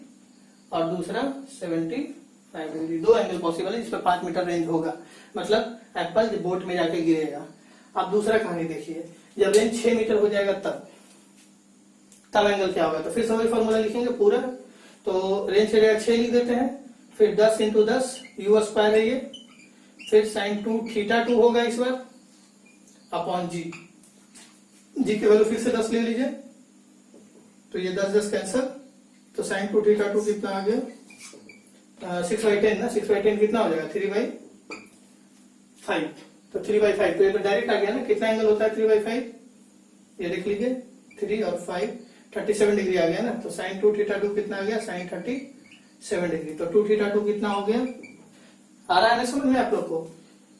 और दूसरा 75 डिग्री। दो एंगल पॉसिबल है जिसपे 5 मीटर रेंज होगा, मतलब एप्पल बोट में जाके गिरेगा। अब दूसरा कहानी देखिए, जब रेंज 6 मीटर हो जाएगा तब एंगल क्या होगा। तो फिर से वही फॉर्मूला लिखेंगे पूरा। तो रेंज की जगह 6 लिख देते हैं, फिर 10 इंटू 10 U स्क्वायर है ये, फिर साइन 2 θ2 होगा इस बार अपॉन जी की वैल्यू फिर से 10 ले लीजिए, तो ये 10 कैंसल, तो साइन 2 θ2 कितना आ गया, 6/10 ना, 6/10 कितना हो जाएगा 3/5। तो 3/5 तो ये तो डायरेक्ट आ गया ना, कितना एंगल होता है 3/5, ये देख लीजिए 3 और 5 37 डिग्री आ गया ना। तो साइन 2 θ2 कितना आ गया, साइन 37 डिग्री। तो 2 θ2 कितना हो गया, आ रहा है ना समझ में आप लोग को,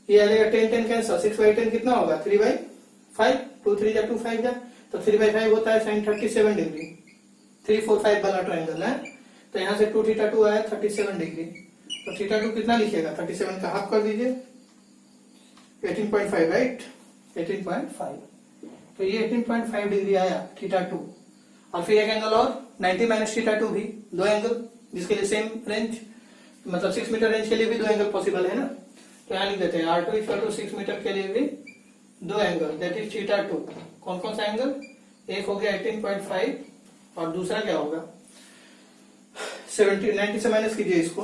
ये आ जाएगा 10 कैंसल, 6/10 कितना होगा 3/5, 2 3 जा 2 5 जा, तो 3/5 होता है साइन 37 डिग्री, 3 4 5 वाला ट्रायंगल है। तो यहाँ से 2 θ2 आया 37 डिग्री। तो θ2 कितना लिखिएगा, 37 का हाफ कर दीजिए, 18.5, राइट, 18.5। तो ये 18.5 डिग्री आया θ2। और फिर एक एंगल और 90 माइनस θ2 भी, दो एंगल जिसके लिए सेम रेंज। मतलब 6 मीटर रेंज के लिए भी दो एंगल पॉसिबल है ना। तो यहाँ लिख देते हैं R2 इक्वल टू 6 मीटर के लिए भी दो एंगल दैट इज थीटा 2। कौन कौन सा एंगल, एक हो गया 18.5 और दूसरा क्या होगा 70। 90 से माइनस कीजिए इसको,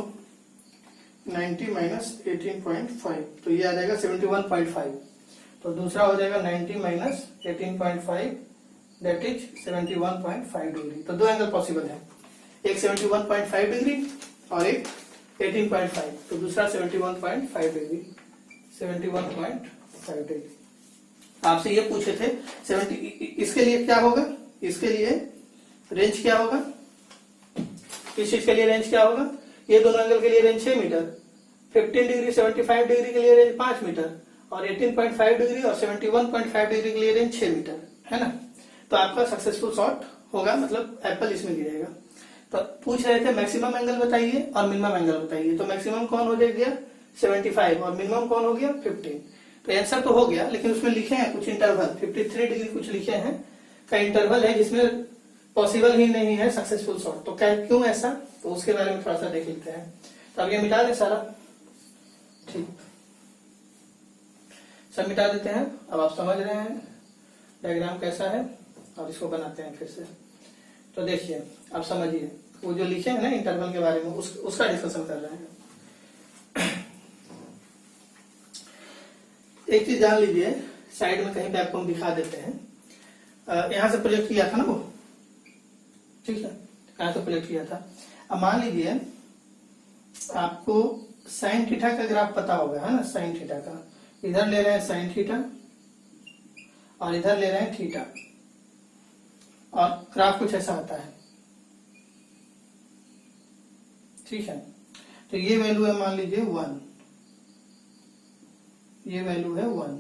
90 माइनस 18.5 तो ये आ जाएगा 71.5। तो दूसरा हो जाएगा 90 माइनस 18.5 दैट इज 71.5 डिग्री। तो दो एंगल पॉसिबल है, एक 71.5 डिग्री और एक 18.5। तो दूसरा 71.5 डिग्री, 71.5 डिग्री। आपसे ये पूछे थे 70, इसके लिए क्या होगा, इसके लिए रेंज क्या होगा, इस चीज के लिए रेंज क्या होगा, ये दोनों एंगल के लिए रेंज 6 मीटर, 15 डिग्री 75 डिग्री के लिए रेंज 5 मीटर और 18.5 डिग्री और 71.5 डिग्री के लिए रेंज 6 मीटर है ना। तो आपका सक्सेसफुल शॉट होगा, मतलब एप्पल इसमें गिरेगा। तो पूछ रहे थे मैक्सिमम एंगल बताइए और मिनिमम एंगल बताइए। तो मैक्सिमम कौन हो गया 75 और मिनिमम कौन हो गया 15। तो आंसर तो हो गया, लेकिन उसमें लिखे हैं कुछ इंटरवल, 53 डिग्री कुछ लिखे हैं का इंटरवल है जिसमें पॉसिबल ही नहीं है सक्सेसफुल शॉट। तो क्या क्यों ऐसा, तो उसके बारे में थोड़ा सा देख लेते हैं। तो अब ये मिटा दें सारा, ठीक सब मिटा देते हैं। अब आप समझ रहे हैं डायग्राम कैसा है, और इसको बनाते हैं फिर से। तो देखिए आप समझिए, वो जो लिखे हैं ना इंटरवल के बारे में उसका डिस्कशन कर रहे हैं। एक चीज जान लीजिए, साइड में कहीं पे आपको हम दिखा देते हैं। यहां से प्रोजेक्ट किया था ना वो, ठीक है, यहां से प्रोजेक्ट किया था। अब मान लीजिए आपको साइन थीटा का ग्राफ पता होगा है ना, साइन थीटा का। इधर ले रहे हैं साइन थीटा और इधर ले रहे हैं थीटा, और ग्राफ कुछ ऐसा आता है, ठीक है। तो ये वैल्यू है मान लीजिए 1, ये वैल्यू है 1,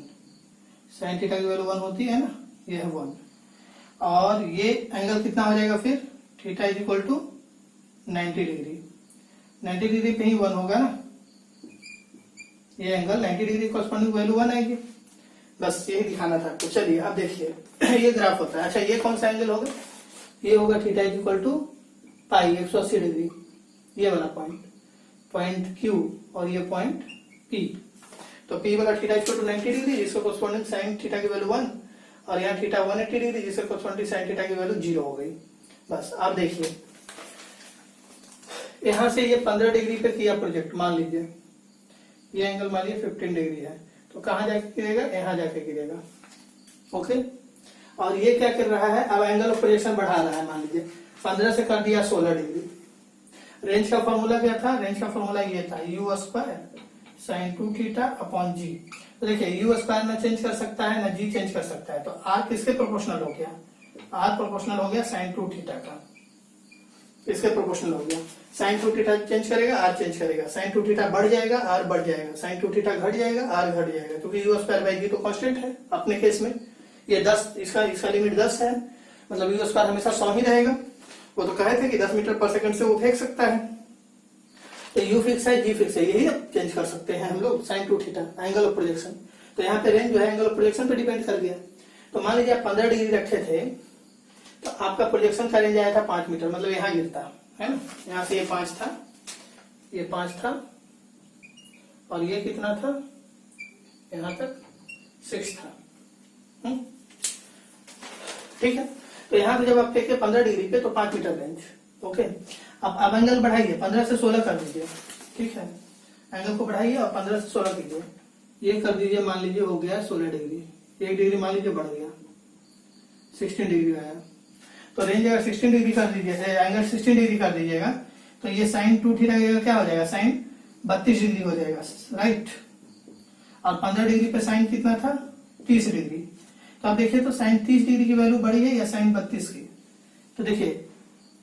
साइन थीटा की वैल्यू 1 होती है ना, ये है 1। और ये एंगल कितना हो जाएगा फिर, theta is equal to 90 degree. 90 degree पे ही 1 होगा ना, ये एंगल 90 डिग्री कॉरस्पॉन्डिंग वैल्यू 1 आएगी। बस यही दिखाना था। तो चलिए अब देखिए ये ग्राफ होता है। अच्छा ये कौन सा एंगल होगा, ये होगा theta is equal to pi 180 degree, ये वाला पॉइंट Q और ये पॉइंट P। तो P वाला थीटा इक्वल टू 90 डिग्री जिसको कॉरस्पॉन्डिंग साइन थीटा की वैल्यू 1, और यहाँ थीटा 180 डिग्री जिसको कॉरस्पॉन्डिंग साइन थीटा की वैल्यू 0 हो गई। बस आप देखिए यहां से ये 15 डिग्री पे किया प्रोजेक्ट, मान लीजिए ये एंगल मान लीजिए 15 डिग्री है, तो कहां जाके गिरेगा, यहाँ जाके गिरेगा। ओके, और ये क्या कर रहा है, अब एंगल ऑफ प्रोजेक्शन बढ़ा रहा है। मान लीजिए 15 से कर दिया 16 डिग्री। रेंज का फॉर्मूला क्या था, रेंज का फॉर्मूला ये था u square sine 2 theta upon g. तो देखिए u स्क्वायर ना चेंज कर सकता है ना g चेंज कर सकता है, तो r किसके प्रोपोर्शनल हो गया, r प्रोपोर्शनल हो गया साइन 2 थीटा का, इसके प्रोपोर्शनल हो गया। साइन 2 थीटा चेंज करेगा, r चेंज करेगा, साइन 2 थीटा बढ़ जाएगा, r बढ़ जाएगा, साइन 2 थीटा घट जाएगा, r घट जाएगा, क्योंकि u स्क्वायर बाई g तो कांस्टेंट है। अपने केस में ये 10, इसका लिमिट 10 है, मतलब u स्क्वायर हमेशा 100 ही रहेगा। वो तो कहे थे कि 10 मीटर पर सेकंड से वो फेंक सकता है। तो u फिक्स है, g फिक्स है, यही चेंज कर सकते हैं हम लोग sine 2 theta angle of projection. तो यहाँ पे रेंज जो है एंगल ऑफ प्रोजेक्शन पे डिपेंड कर गया। तो मान लीजिए आप 15 डिग्री रखे थे, तो आपका प्रोजेक्शन का रेंज आया था 5 मीटर, मतलब यहाँ गिरता है ना, यहाँ से ये 5 था, ये 5 था, और ये कितना था, यहाँ तक 6 था। ठीक है, तो यहाँ पे जब आप फेंके 15 डिग्री पे तो 5 मीटर रेंज। ओके, अब एंगल बढ़ाइए, 15 से 16 कर दीजिए, ठीक है, एंगल को बढ़ाइए और 15 से 16 कीजिए, ये कर दीजिए, मान लीजिए हो गया 16 डिग्री, 1 डिग्री मान लीजिए बढ़ गया, 16 डिग्री आया। तो रेंज अगर 16 डिग्री कर दीजिए, एंगल 16 डिग्री कर दीजिएगा, तो ये साइन 2 थीटा क्या हो जाएगा, साइन 32 डिग्री हो जाएगा, राइट। और 15 डिग्री पे साइन कितना था, 30 डिग्री। तो आप देखिए तो साइन 30 डिग्री की वैल्यू बड़ी है या साइन 32 की। तो देखिए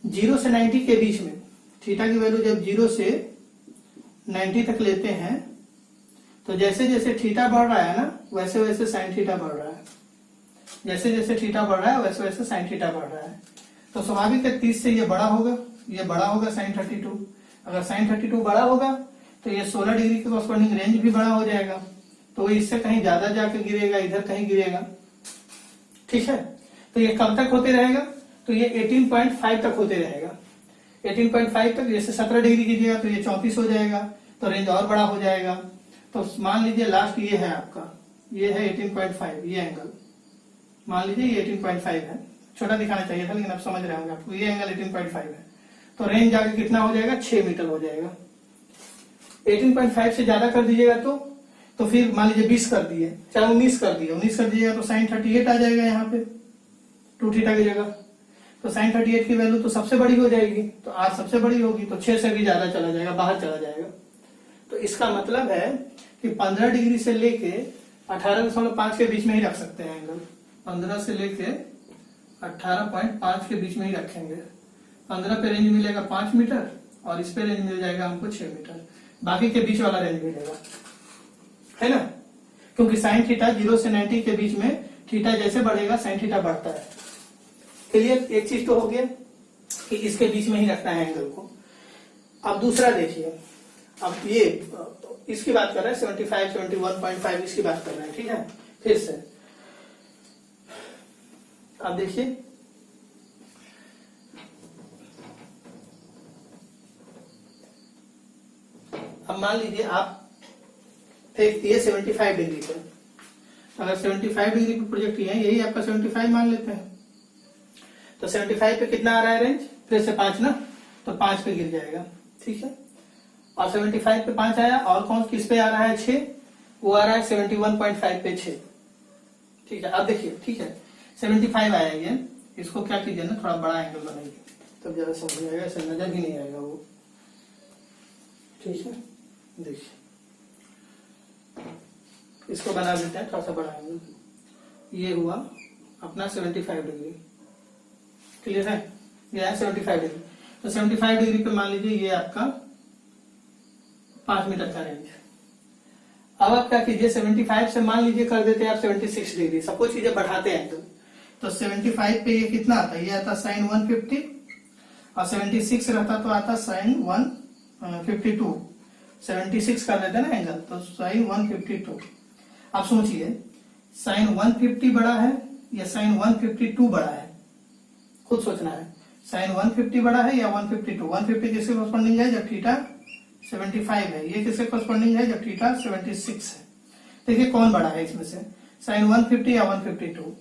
0 से 90 के बीच में थीटा की वैल्यू जब 0 से 90 तक लेते हैं, तो जैसे जैसे थीटा बढ़ रहा है ना, वैसे वैसे साइन थीटा बढ़ रहा है, जैसे जैसे थीटा बढ़ रहा है वैसे वैसे साइन थीटा बढ़ रहा है। तो स्वाभाविक है 30 से ये बड़ा होगा, ये बड़ा होगा साइन 32। अगर साइन 32 बड़ा होगा तो ये 16 डिग्री के कॉरस्पॉन्डिंग रेंज भी बड़ा हो जाएगा, तो इससे कहीं ज्यादा जाकर गिरेगा, इधर कहीं गिरेगा, ठीक है। तो ये कब तक होते रहेगा, तो ये 18.5 तक होते रहेगा। 18.5 तक, जैसे 17 डिग्री कीजिएगा तो ये 34 हो जाएगा, तो रेंज और बड़ा हो जाएगा। तो मान लीजिए लास्ट ये है आपका, ये है 18.5, ये एंगल मान लीजिए ये 18.5 है, छोटा दिखाना चाहिए था लेकिन आप समझ रहे होंगे, आपको ये एंगल 18.5 है, तो रेंज आगे कितना हो जाएगा, 6 मीटर हो जाएगा। 18.5 से ज्यादा कर दीजिएगा तो फिर मान लीजिए 20 कर दिए, चाहे 19 कर दिए, 19 कर दीजिएगा तो sin 38 आ जाएगा यहाँ पे 2 थीटा की जगह। तो sin 38 की वैल्यू तो सबसे बड़ी हो जाएगी, तो r सबसे बड़ी होगी, तो 6 से भी ज्यादा चला जाएगा, बाहर चला जाएगा। तो इसका मतलब है कि 15 डिग्री से लेके 18.5 के बीच में ही रख सकते हैं एंगल, 15 से लेके 18.5 के बीच में ही रखेंगे। 15 पे रेंज मिलेगा 5 मीटर और इस पे रेंज मिल जाएगा हमको 6 मीटर, बाकी के बीच वाला रेंज मिलेगा, है ना, क्योंकि साइन थीटा 0 से 90 के बीच में थीटा जैसे बढ़ेगा साइन थीटा बढ़ता है। क्लियर? एक चीज तो हो गया कि इसके बीच में ही रखना है एंगल को। अब दूसरा देखिए, अब ये इसकी बात कर रहे हैं 75, 71.5 इसकी बात कर रहे हैं, ठीक है। फिर से अब देखिए, अब मान लीजिए आप एक ये 75 डिग्री पे, अगर 75 डिग्री पे प्रोजेक्ट है, यही आपका 75 मान लेते हैं, तो 75 पे कितना आ रहा है रेंज, फिर से 5 ना, तो 5 पे गिर जाएगा, ठीक है। और 75 पे 5 आया, और कौन किस पे आ रहा है, 6, वो आ रहा है 71.5 पे 6, ठीक है। अब देखिए, ठीक है, 75 आया ये, इसको क्या कीजिए ना, थोड़ा बड़ा एंगल बनाइए, तब ज्यादा समझ में आएगा, ऐसा नजर भी नहीं आएगा वो, ठीक है। देखिए इसको बना देते हैं थोड़ा सा बड़ा एंगल, ये हुआ अपना 75 डिग्री, क्लियर है, ये है 75 डिग्री। तो 75 डिग्री पे मान लीजिए ये आपका 5 मीटर का रेंज। अब आप क्या कीजिए, 75 से मान लीजिए कर देते हैं आप 76 डिग्री, सबको चीजें बढ़ाते हैं एंगल, तो 75 पे ये कितना आता है, ये आता साइन 150, और 76 रहता तो आता साइन 152, 76 कर देते हैं ना एंगल, तो साइन 152। आप सोचिए साइन 150 बड़ा है या साइन 152 बड़ा है, खुद सोचना है, साइन 150 बड़ा है या 152। 150 किसके कॉरस्पॉन्डिंग है, जब थीटा 75 है, ये किसके कॉरस्पॉन्डिंग है, जब थीटा 76 है। देखिए कौन बड़ा है इसमें से, साइन 150 या 152।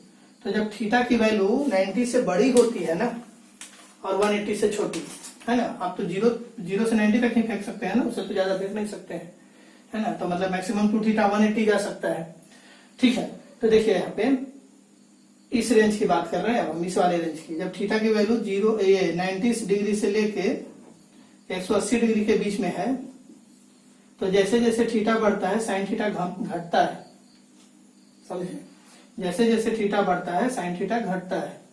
तो जब थीटा की वैल्यू 90 से बड़ी होती है ना और 180 से छोटी, है ना, आप तो 0 से 90 तक ही फेंक सकते हैं ना, उससे तो ज्यादा फेंक नहीं सकते हैं, है ना, तो मतलब मैक्सिमम टू थीटा 180 जा सकता है, ठीक है। तो देखिए यहाँ पे इस रेंज की बात कर रहे हैं, अब हम इस वाले रेंज की, जब थीटा की वैल्यू 90 डिग्री से लेके 180 डिग्री के बीच में है, तो जैसे जैसे थीटा बढ़ता है साइन थीटा घटता है, समझे, जैसे जैसे थीटा बढ़ता है साइन थीटा घटता है।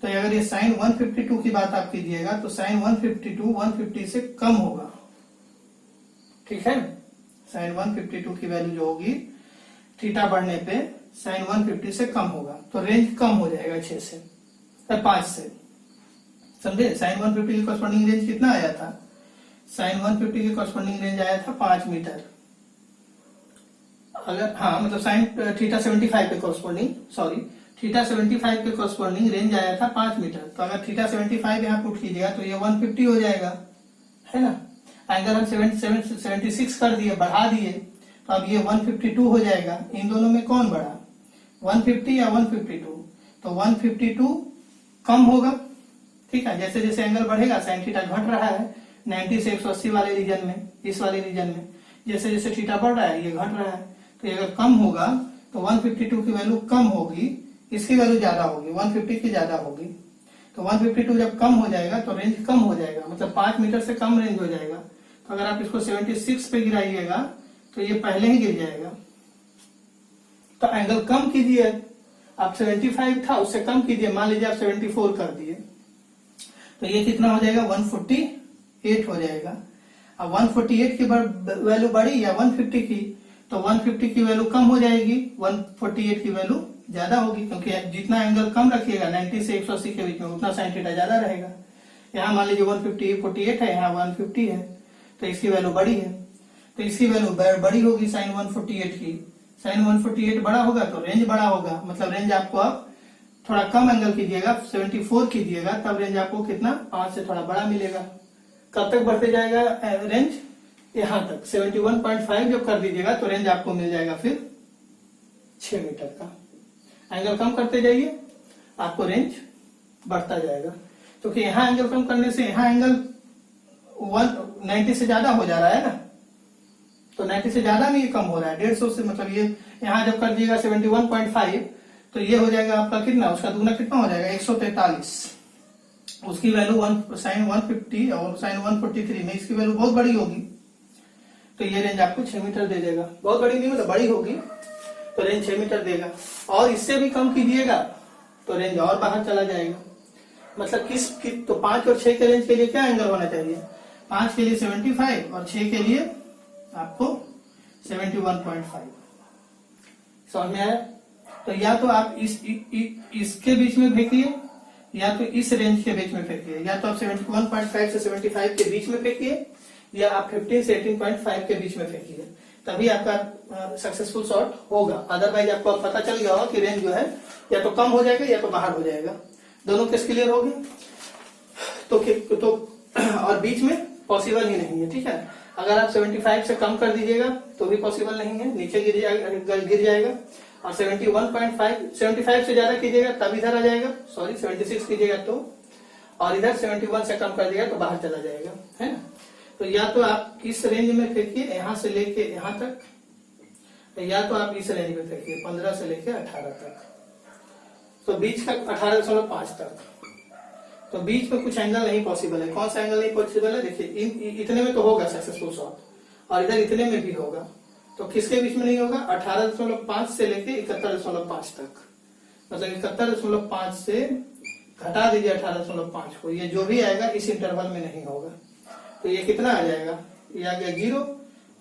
तो अगर ये साइन 152 की बात आप कीजिएगा तो साइन 152 150 से कम होगा, ठीक है। साइन 152 की वैल्यू जो होगी थीटा बढ़ने पे साइन 150 से कम होगा, तो रेंज कम हो जाएगा 6 से 5 से, समझे। साइन 150 की कॉरस्पॉन्डिंग रेंज कितना आया था, साइन 150 की कॉरस्पॉन्डिंग रेंज आया था 5 मीटर, अगर हाँ मतलब साइन थीटा 75 पे कॉरस्पॉन्डिंग, सॉरी थीटा 75 पे कॉरस्पॉन्डिंग रेंज आया था 5 मीटर, तो अगर थीटा 75 यहाँ पुट कीजिएगा तो ये 150 हो जाएगा, है ना। अगर हम 76 कर दिए, बढ़ा दिए, तो अब ये 152 हो जाएगा। इन दोनों में कौन बढ़ा, 150 या 152, तो 152 कम होगा, ठीक है। जैसे जैसे एंगल बढ़ेगा साइन थीटा घट रहा है 90 से 180 वाले रीजन में, इस वाले रीजन में जैसे जैसे थीटा बढ़ रहा है ये घट रहा है, तो ये अगर कम होगा तो 152 की वैल्यू कम होगी, इसकी वैल्यू ज्यादा होगी, 150 की ज्यादा होगी। तो 152 जब कम हो जाएगा तो रेंज कम हो जाएगा, मतलब 5 मीटर से कम रेंज हो जाएगा। तो अगर आप इसको 76 पे गिराइएगा तो ये पहले ही गिर जाएगा, तो एंगल कम कीजिए, आप 75 था उससे कम कीजिए, मान लीजिए आप 74 कर दिए, तो ये कितना हो जाएगा, 148 हो जाएगा। अब 148 की वैल्यू बढ़ी या 150 की, तो 150 की वैल्यू कम हो जाएगी, 148 की वैल्यू ज्यादा होगी, क्योंकि जितना एंगल कम रखिएगा 90 से 180 के बीच में उतना साइन थीटा ज्यादा रहेगा। यहाँ मान लीजिए 148 है, यहाँ 150 है, तो इसकी वैल्यू बड़ी है, तो इसकी वैल्यू बड़ी होगी साइन 148 की। साइन 148 बड़ा होगा तो रेंज बड़ा होगा, मतलब रेंज आपको अब थोड़ा कम एंगल कीजिएगा, 74 कीजिएगा, तब रेंज आपको कितना 5 से थोड़ा बड़ा मिलेगा। कब तक बढ़ते जाएगा रेंज? यहाँ तक 71.5 जब कर दीजिएगा तो रेंज आपको मिल जाएगा फिर 6 मीटर का। एंगल कम करते जाइए, आपको रेंज बढ़ता जाएगा, क्योंकि यहाँ एंगल कम करने से यहाँ एंगल 190 से ज्यादा हो जा रहा है ना, तो 90 से ज्यादा में ये कम हो रहा है, 150 से, मतलब ये यहाँ जब कर दिएगा 71.5 तो ये हो जाएगा आपका कितना, उसका दुगना कितना हो जाएगा 143। उसकी वैल्यू sin 150 और sin 143 में इसकी वैल्यू बहुत बड़ी होगी, तो ये रेंज आपको 6 मीटर दे देगा। बहुत बड़ी नहीं मतलब बड़ी होगी तो रेंज 6 मीटर देगा। और इससे भी कम कीजिएगा तो रेंज और बाहर चला जाएगा। मतलब तो 5 और 6 के रेंज के लिए क्या एंगल होना चाहिए? 5 के लिए 75 और 6 के लिए आपको 71.5। समझ में आया? तो या तो आप इसके बीच में फेंकिए या तो इस रेंज के बीच में फेंकिए, या तो आप 71.5 से 75 के बीच में फेंकिए या आप 15 से 18.5 के बीच में फेंकिए, तभी आपका सक्सेसफुल शॉट होगा। अदरवाइज आपको पता चल गया होगा कि रेंज जो है या तो कम हो जाएगा या तो बाहर हो जाएगा। दोनों केस क्लियर हो गए? तो और बीच में पॉसिबल ही नहीं है, ठीक है। अगर आप 75 से कम कर दीजिएगा तो भी पॉसिबल नहीं है, नीचे गिर जाएगा। और 75 से ज्यादा कीजिएगा तब इधर आ जाएगा, सॉरी 76 कीजिएगा तो, और इधर 71 से कम कर दिएगा तो बाहर चला जाएगा, है ना। तो या तो आप इस रेंज में फेंकिए यहाँ से लेके यहाँ तक, या तो आप इस रेंज में फेंकिए 15 से लेके 18 तक, तो बीच का 18.5 तक। तो बीच में कुछ एंगल नहीं पॉसिबल है। कौन सा एंगल नहीं पॉसिबल है? देखिए इतने में तो होगा सक्सेसफुल शॉट, और इधर इतने में भी होगा, तो किसके बीच में नहीं होगा? 18.5 से लेके 71.5 तक। मतलब 71.5 से घटा दीजिए 18.5 को, ये जो भी आएगा इस इंटरवल में नहीं होगा। तो ये कितना आ जाएगा? ये आ गया 0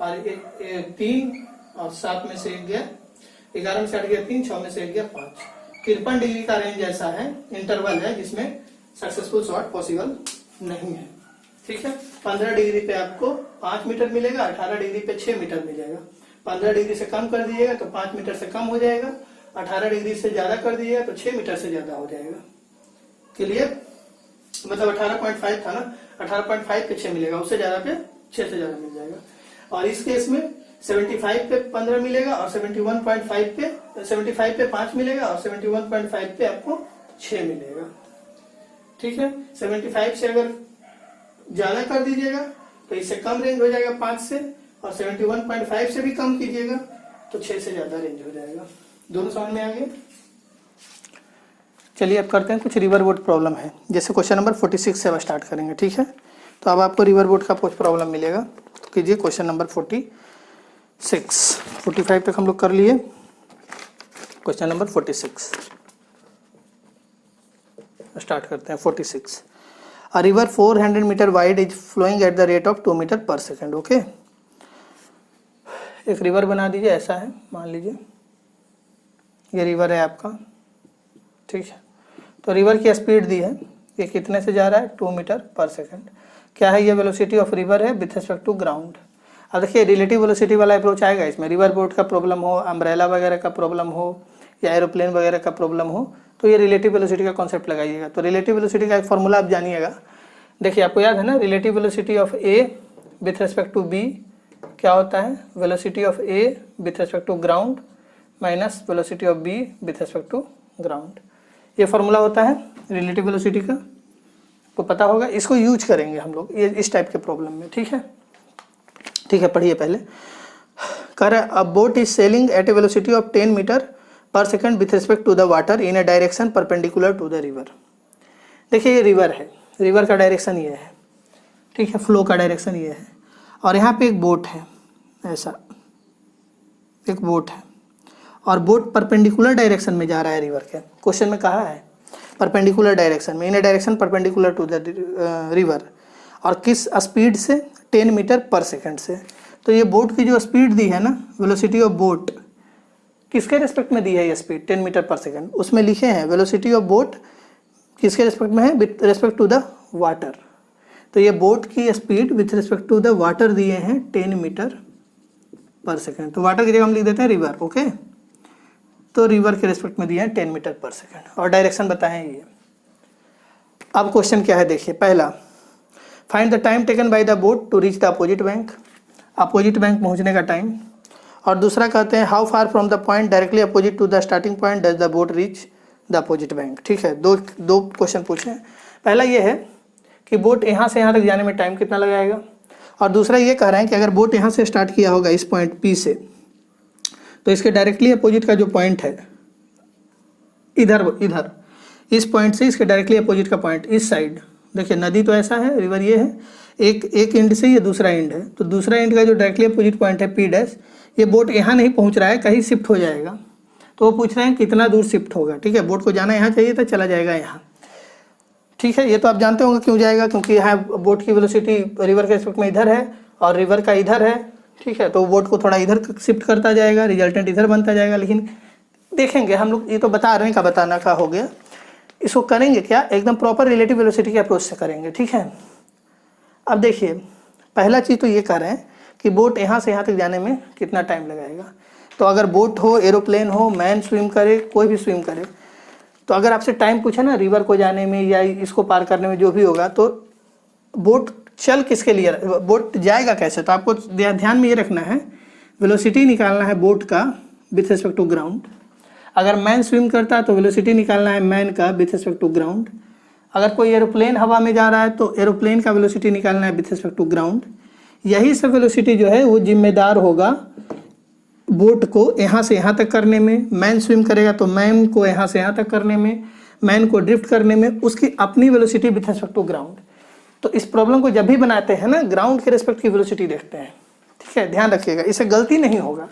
और 3 और 7 में से 1 गया, 11 में से 8 गया 3, 6 में से 1 गया 5। 53 डिग्री का रेंज ऐसा है, इंटरवल है जिसमें सक्सेसफुल शॉट पॉसिबल नहीं है, ठीक है। 15 डिग्री पे आपको 5 मीटर मिलेगा, 18 डिग्री पे 6 मीटर मिलेगा। 15 डिग्री से कम कर दीजिएगा तो 5 मीटर से कम हो जाएगा, 18 डिग्री से ज्यादा कर दीजिएगा तो 6 मीटर से ज्यादा हो जाएगा। क्लियर? मतलब 18.5 था ना, 18.5 पे 6 मिलेगा, उससे ज्यादा पे 6 से ज्यादा मिल जाएगा। और इस केस में 75 पे 15 मिलेगा और 75 पे 5 मिलेगा और 71.5 पे आपको 6 मिलेगा, ठीक है। 75 से अगर ज्यादा कर दीजिएगा तो इससे कम रेंज हो जाएगा 5 से, और 71.5 से भी कम कीजिएगा तो 6 से ज्यादा रेंज हो जाएगा। दोनों समझ में आ गए? चलिए अब करते हैं कुछ रिवर बोट प्रॉब्लम है। जैसे क्वेश्चन नंबर 46 से अब स्टार्ट करेंगे, ठीक है। तो अब आपको रिवर बोट का कुछ प्रॉब्लम मिलेगा, तो कीजिए क्वेश्चन नंबर 46। 45 तक हम लोग कर लिए, क्वेश्चन नंबर 46 स्टार्ट करते हैं। 46 a river 400 metre wide is flowing at the rate of 2 metre per second. Okay, एक रिवर बना दीजिए, ऐसा है, मान लीजिए ये रिवर है आपका, ठीक है। तो रिवर की स्पीड दी है, ये कितने से जा रहा है? 2 मीटर पर सेकेंड। क्या है ये? वेलोसिटी ऑफ रिवर है विथ रिस्पेक्ट टू ग्राउंड। अब देखिए रिलेटिव वेलोसिटी वाला अप्रोच आएगा इसमें। रिवर बोट का प्रॉब्लम हो, अम्ब्रेला वगैरह का प्रॉब्लम हो या एरोप्लेन वगैरह का प्रॉब्लम हो, तो ये रिलेटिव वेलोसिटी का कॉन्सेप्ट लगाइएगा। तो रिलेटिव वेलोसिटी का एक फॉर्मूला आप जानिएगा। देखिए आपको याद है ना, relative velocity of A with respect to B क्या होता है? Velocity of A with respect to ground minus velocity of B with respect to ground. ये फॉर्मूला होता है रिलेटिव वेलोसिटी का, को पता होगा। इसको यूज करेंगे हम लोग ये इस टाइप के प्रॉब्लम में, ठीक है। ठीक है, पढ़िए पहले। कर a boat is sailing at a velocity of 10 metre per second with respect to the water in a direction perpendicular to the river. देखिए ये रिवर है, रिवर का डायरेक्शन ये है, ठीक है, फ्लो का डायरेक्शन ये है, और यहाँ पे एक बोट है, ऐसा एक बोट है, और बोट परपेंडिकुलर डायरेक्शन में जा रहा है रिवर के। क्वेश्चन में कहा है परपेंडिकुलर डायरेक्शन में, in a direction perpendicular to the river, और किस स्पीड से? 10 मीटर पर सेकेंड से। तो ये बोट की जो स्पीड दी है ना, वेलोसिटी ऑफ बोट, किसके रिस्पेक्ट में दी है ये स्पीड? 10 metre per second. उसमें लिखे हैं वेलोसिटी ऑफ बोट किसके रिस्पेक्ट में है? With respect to the water. तो ये बोट की speed with respect to the water दिए हैं 10 मीटर पर सेकेंड। तो वाटर की जगह हम लिख देते हैं रिवर, ओके। तो रिवर के रिस्पेक्ट में दिए हैं 10 मीटर पर सेकेंड और डायरेक्शन बताएं ये। अब क्वेश्चन क्या है देखिए, पहला find the time taken by the boat to reach the opposite bank, opposite bank पहुंचने का टाइम। और दूसरा कहते हैं how far from the point directly opposite to the starting point does the boat reach the opposite bank. ठीक है, दो क्वेश्चन पूछे हैं। पहला ये है कि बोट यहाँ से यहाँ तक जाने में टाइम कितना लगाएगा, और दूसरा ये कह रहे हैं कि अगर बोट यहाँ से स्टार्ट किया होगा इस पॉइंट P से, तो इसके डायरेक्टली अपोजिट का जो पॉइंट है इधर इस पॉइंट से इसके डायरेक्टली अपोजिट का पॉइंट इस साइड, देखिए नदी तो ऐसा है, रिवर ये है, एक एंड से ये दूसरा एंड है, तो दूसरा एंड का जो डायरेक्टली अपोजिट पॉइंट है P', ये बोट यहाँ नहीं पहुँच रहा है, कहीं शिफ्ट हो जाएगा। तो वो पूछ रहे हैं कितना दूर शिफ्ट होगा। ठीक है, बोट को जाना यहाँ चाहिए था, चला जाएगा यहाँ। ठीक है, ये तो आप जानते होंगे क्यों जाएगा, क्योंकि यहाँ बोट की वेलोसिटी रिवर के रिस्पेक्ट में इधर है और रिवर का इधर है। ठीक है, तो बोट को थोड़ा इधर शिफ्ट करता जाएगा, रिजल्टेंट इधर बनता जाएगा। लेकिन देखेंगे हम लोग, ये तो बता रहे हैं का बताना का हो गया, इसको करेंगे क्या, एकदम प्रॉपर रिलेटिव वेलोसिटी के अप्रोच से करेंगे। ठीक है, अब देखिए पहला चीज़ तो ये कह रहे हैं कि बोट यहाँ से यहाँ तक जाने में कितना टाइम लगाएगा। तो अगर बोट हो, एरोप्लेन हो, मैन स्विम करे, कोई भी स्विम करे, तो अगर आपसे टाइम पूछे ना रिवर को जाने में या इसको पार करने में जो भी होगा, तो बोट चल किसके लिए, बोट जाएगा कैसे, तो आपको ध्यान में ये रखना है वेलोसिटी निकालना है बोट का विथ रिस्पेक्ट टू ग्राउंड। अगर मैन स्विम करता है तो वेलोसिटी निकालना है मैन का विथ रिस्पेक्ट टू ग्राउंड। अगर कोई एरोप्लेन हवा में जा रहा है तो एरोप्लेन का वेलोसिटी निकालना है विथ रिस्पेक्ट टू ग्राउंड। यही सब वेलोसिटी जो है वो जिम्मेदार होगा बोट को यहाँ से यहाँ तक करने में। मैन स्विम करेगा तो मैन को यहाँ से यहाँ तक करने में, मैन को ड्रिफ्ट करने में उसकी अपनी velocity with respect to ground. तो इस प्रॉब्लम को जब भी बनाते हैं ना, ग्राउंड के रिस्पेक्ट की वेलोसिटी देखते हैं। ठीक है, ध्यान रखिएगा, इससे गलती नहीं होगा।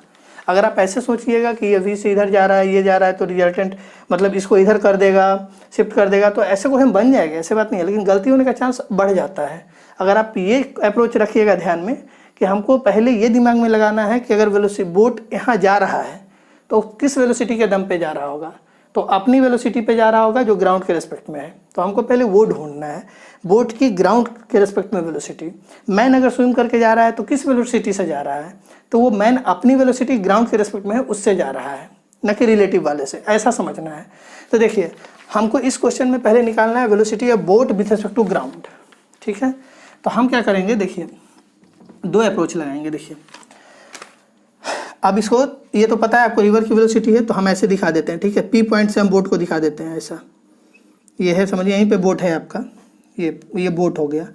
अगर आप ऐसे सोचिएगा कि ये V से इधर जा रहा है, ये जा रहा है, तो रिजल्टेंट मतलब इसको इधर कर देगा, शिफ्ट कर देगा, तो ऐसे क्वेश्चन बन जाएगा, ऐसे बात नहीं है। लेकिन गलती होने का चांस बढ़ जाता है। अगर आप ये अप्रोच रखिएगा ध्यान में कि हमको पहले ये दिमाग में लगाना है कि अगर वेलोसिटी बोट यहाँ जा रहा है तो किस वेलोसिटी के दम पे जा रहा होगा, तो अपनी वेलोसिटी पे जा रहा होगा जो ग्राउंड के रिस्पेक्ट में है। तो हमको पहले वो ढूंढना है, बोट की ग्राउंड के रिस्पेक्ट में वेलोसिटी। मैन अगर स्विम करके जा रहा है तो किस वेलोसिटी से जा रहा है, तो वो मैन अपनी वेलोसिटी ग्राउंड के रिस्पेक्ट में है उससे जा रहा है, न कि रिलेटिव वाले से, ऐसा समझना है। तो देखिए हमको इस क्वेश्चन में पहले निकालना है velocity of boat with respect to ground. ठीक है, तो हम क्या करेंगे, देखिए दो अप्रोच लगाएंगे। देखिए अब इसको, ये तो पता है आपको रिवर की वेलोसिटी है, तो हम ऐसे दिखा देते हैं। ठीक है, P पॉइंट से हम बोट को दिखा देते हैं ऐसा, ये है, समझिए यहीं पे बोट है आपका, ये बोट हो गया।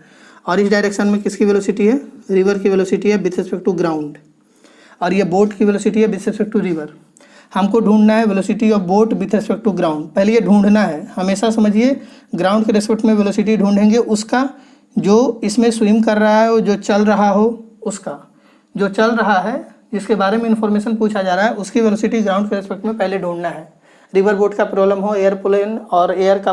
और इस डायरेक्शन में किसकी वेलोसिटी है, रिवर की वेलोसिटी है विथ रिस्पेक्ट टू ग्राउंड, और ये बोट की वेलोसिटी है विथ रिस्पेक्ट टू रिवर। हमको ढूंढना है velocity of boat with respect to ground. पहले ये ढूंढना है, हमेशा समझिए ग्राउंड के रिस्पेक्ट में वेलोसिटी ढूंढेंगे उसका जो इसमें स्विम कर रहा है, वो जो चल रहा हो उसका, जो चल रहा है जिसके बारे में इंफॉर्मेशन पूछा जा रहा है उसकी वेलोसिटी ग्राउंड के रिस्पेक्ट में पहले ढूंढना है। रिवर बोट का प्रॉब्लम हो, एयरप्लेन और एयर का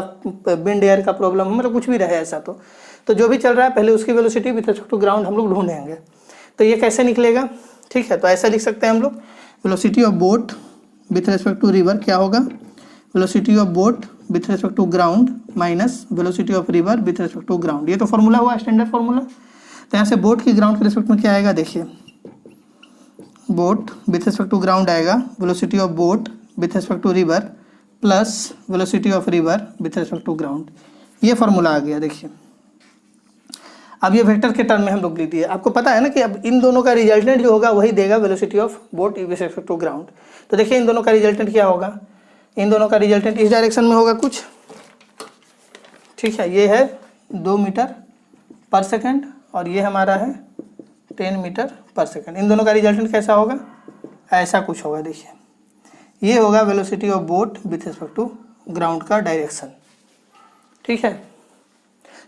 विंड एयर का प्रॉब्लम हो, मतलब कुछ भी रहे ऐसा, तो जो भी चल रहा है पहले उसकी velocity with respect to ground हम लोग ढूंढेंगे। तो ये कैसे निकलेगा, ठीक है, तो ऐसा लिख सकते हैं हम लोग, velocity of boat with respect to river क्या होगा, velocity of boat with respect to ground minus velocity of river with respect to ground. ये तो फॉर्मूला हुआ, स्टैंडर्ड फॉर्मूला। तो यहाँ से बोट की ग्राउंड के रिस्पेक्ट में क्या आएगा, देखिए boat with respect to ground आएगा velocity of boat with respect to river plus velocity of river with respect to ground. ये फॉर्मूला आ गया। देखिए अब ये वेक्टर के टर्म में हम लोग लिख दिए। आपको पता है ना कि अब इन दोनों का रिजल्टेंट जो होगा वही देगा velocity of boat with respect to ground. तो देखिए इन दोनों का रिजल्टेंट क्या होगा, इन दोनों का रिजल्टेंट इस डायरेक्शन में होगा कुछ, ठीक है, ये है 2 मीटर पर सेकंड और ये हमारा है 10 मीटर पर सेकंड। इन दोनों का रिजल्टेंट कैसा होगा, ऐसा कुछ होगा। देखिए ये होगा velocity of boat with respect to ground का डायरेक्शन, ठीक है,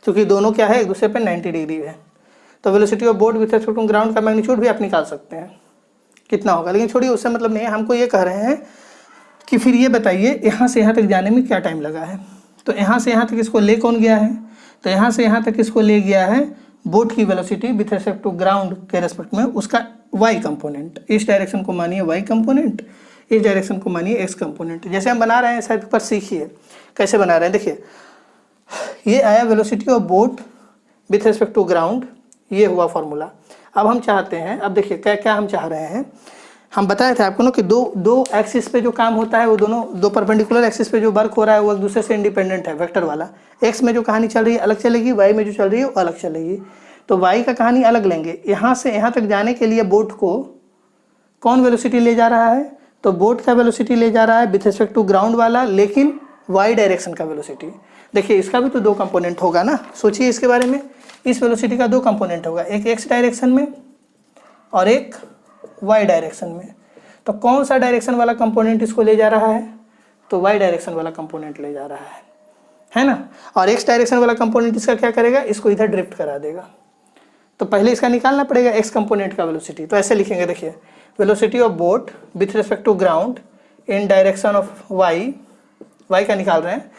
क्योंकि दोनों क्या है एक दूसरे पे 90 डिग्री है। तो velocity of boat with respect to ground का मैग्नीट्यूड भी आप निकाल सकते हैं कितना होगा, लेकिन छोड़िए उससे मतलब नहीं है। हमको ये कह रहे हैं कि फिर ये बताइए यहाँ से यहाँ तक जाने में क्या टाइम लगा है। तो यहाँ से यहाँ तक इसको ले कौन गया है, तो यहाँ से यहाँ तक इसको ले गया है बोट की velocity with respect to ground के रेस्पेक्ट में उसका y कंपोनेंट। इस डायरेक्शन को मानिए y कंपोनेंट, इस डायरेक्शन को मानिए x कंपोनेंट। जैसे हम बना रहे हैं साइड पर सीखिए कैसे बना रहे हैं। देखिए ये आया velocity of boat with respect to ground, ये हुआ फॉर्मूला। अब हम चाहते हैं, अब देखिए क्या क्या हम चाह रहे हैं, हम बताए थे आपको ना कि दो एक्सिस पे जो काम होता है वो दोनों दो परपेंडिकुलर एक्सिस पे जो वर्क हो रहा है वो एक दूसरे से इंडिपेंडेंट है, वेक्टर वाला। एक्स में जो कहानी चल रही है अलग चलेगी, वाई में जो चल रही है वो अलग चलेगी। तो वाई का कहानी अलग लेंगे। यहाँ से यहाँ तक जाने के लिए बोट को कौन वेलोसिटी ले जा रहा है, तो बोट का वेलोसिटी ले जा रहा है विथ रिस्पेक्ट टू ग्राउंड वाला, लेकिन वाई डायरेक्शन का वेलोसिटी। देखिए इसका भी तो दो कंपोनेंट होगा ना, सोचिए इसके बारे में। इस वेलोसिटी का दो कंपोनेंट होगा, एक एक्स डायरेक्शन में और एक वाई डायरेक्शन में। तो कौन सा डायरेक्शन वाला कंपोनेंट इसको ले जा रहा है, तो वाई डायरेक्शन वाला कंपोनेंट ले जा रहा है ना। और एक्स डायरेक्शन वाला कंपोनेंट इसका क्या करेगा, इसको इधर ड्रिफ्ट करा देगा। तो पहले इसका निकालना पड़ेगा एक्स कंपोनेंट का वेलोसिटी। तो ऐसे लिखेंगे, देखिए velocity of boat with respect to ground in direction of y, y का निकाल रहे हैं,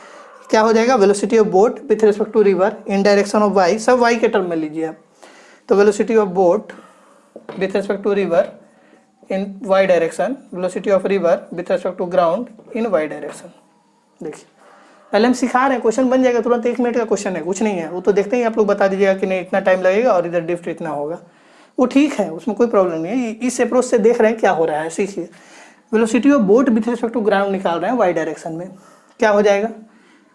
क्या हो जाएगा, velocity of boat with respect to river in direction of y, सब वाई के टर्म में लीजिए आप। तो velocity of boat with respect to river in y direction, velocity of river with respect to ground in y direction. देखिए पहले हम सिखा रहे हैं, क्वेश्चन बन जाएगा तुरंत, 1 मिनट का क्वेश्चन है, कुछ नहीं है। वो तो देखते ही आप लोग बता दीजिएगा कि नहीं इतना टाइम लगेगा और इधर ड्रिफ्ट इतना होगा, वो ठीक है, उसमें कोई प्रॉब्लम नहीं है। इस अप्रोच से देख रहे हैं क्या हो रहा है, सीखिए। Velocity of boat with respect to ground निकाल रहे हैं वाई डायरेक्शन में, क्या हो जाएगा,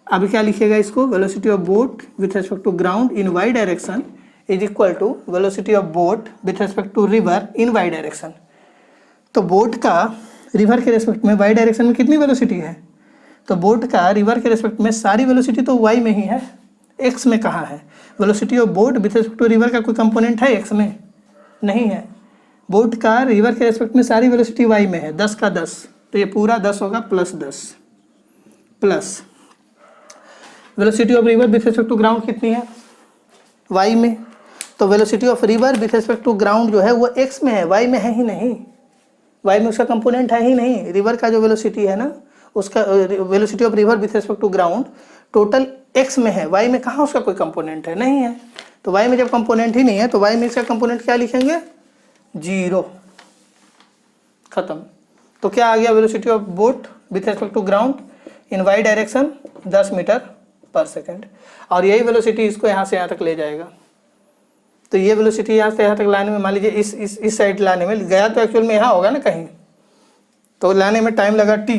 अभी क्या लिखिएगा इसको, velocity of boat with respect to ground in y direction is equal to velocity of boat with respect to river in y direction. तो बोट का रिवर के रिस्पेक्ट में वाई डायरेक्शन में कितनी वेलोसिटी है, तो बोट का रिवर के रिस्पेक्ट में सारी वेलोसिटी तो वाई में ही है, एक्स में कहाँ है। Velocity of boat with respect to river का कोई कंपोनेंट है एक्स में, नहीं है। बोट का रिवर के रिस्पेक्ट में सारी वेलोसिटी वाई में है, 10 का 10, तो ये पूरा 10 होगा plus 10 plus velocity of river with respect to ground कितनी है, वाई में। तो velocity of river with respect to ground जो है वो एक्स में है, वाई में है ही नहीं, वाई में उसका कंपोनेंट है ही नहीं। रिवर का जो वेलोसिटी है ना, उसका velocity of river with respect to ground total x में है, वाई में कहाँ उसका कोई कंपोनेंट है, नहीं है। तो वाई में जब कंपोनेंट ही नहीं है तो वाई में इसका कंपोनेंट क्या लिखेंगे, 0, खत्म। तो क्या आ गया, velocity of boat with respect to ground in y direction 10 metre per second, और यही वेलोसिटी इसको यहाँ से यहाँ तक ले जाएगा। तो ये वेलोसिटी यहाँ से यहाँ तक लाने में, मान लीजिए इस साइड लाने में गया तो एक्चुअल में यहाँ होगा ना कहीं, तो लाने में टाइम लगा t,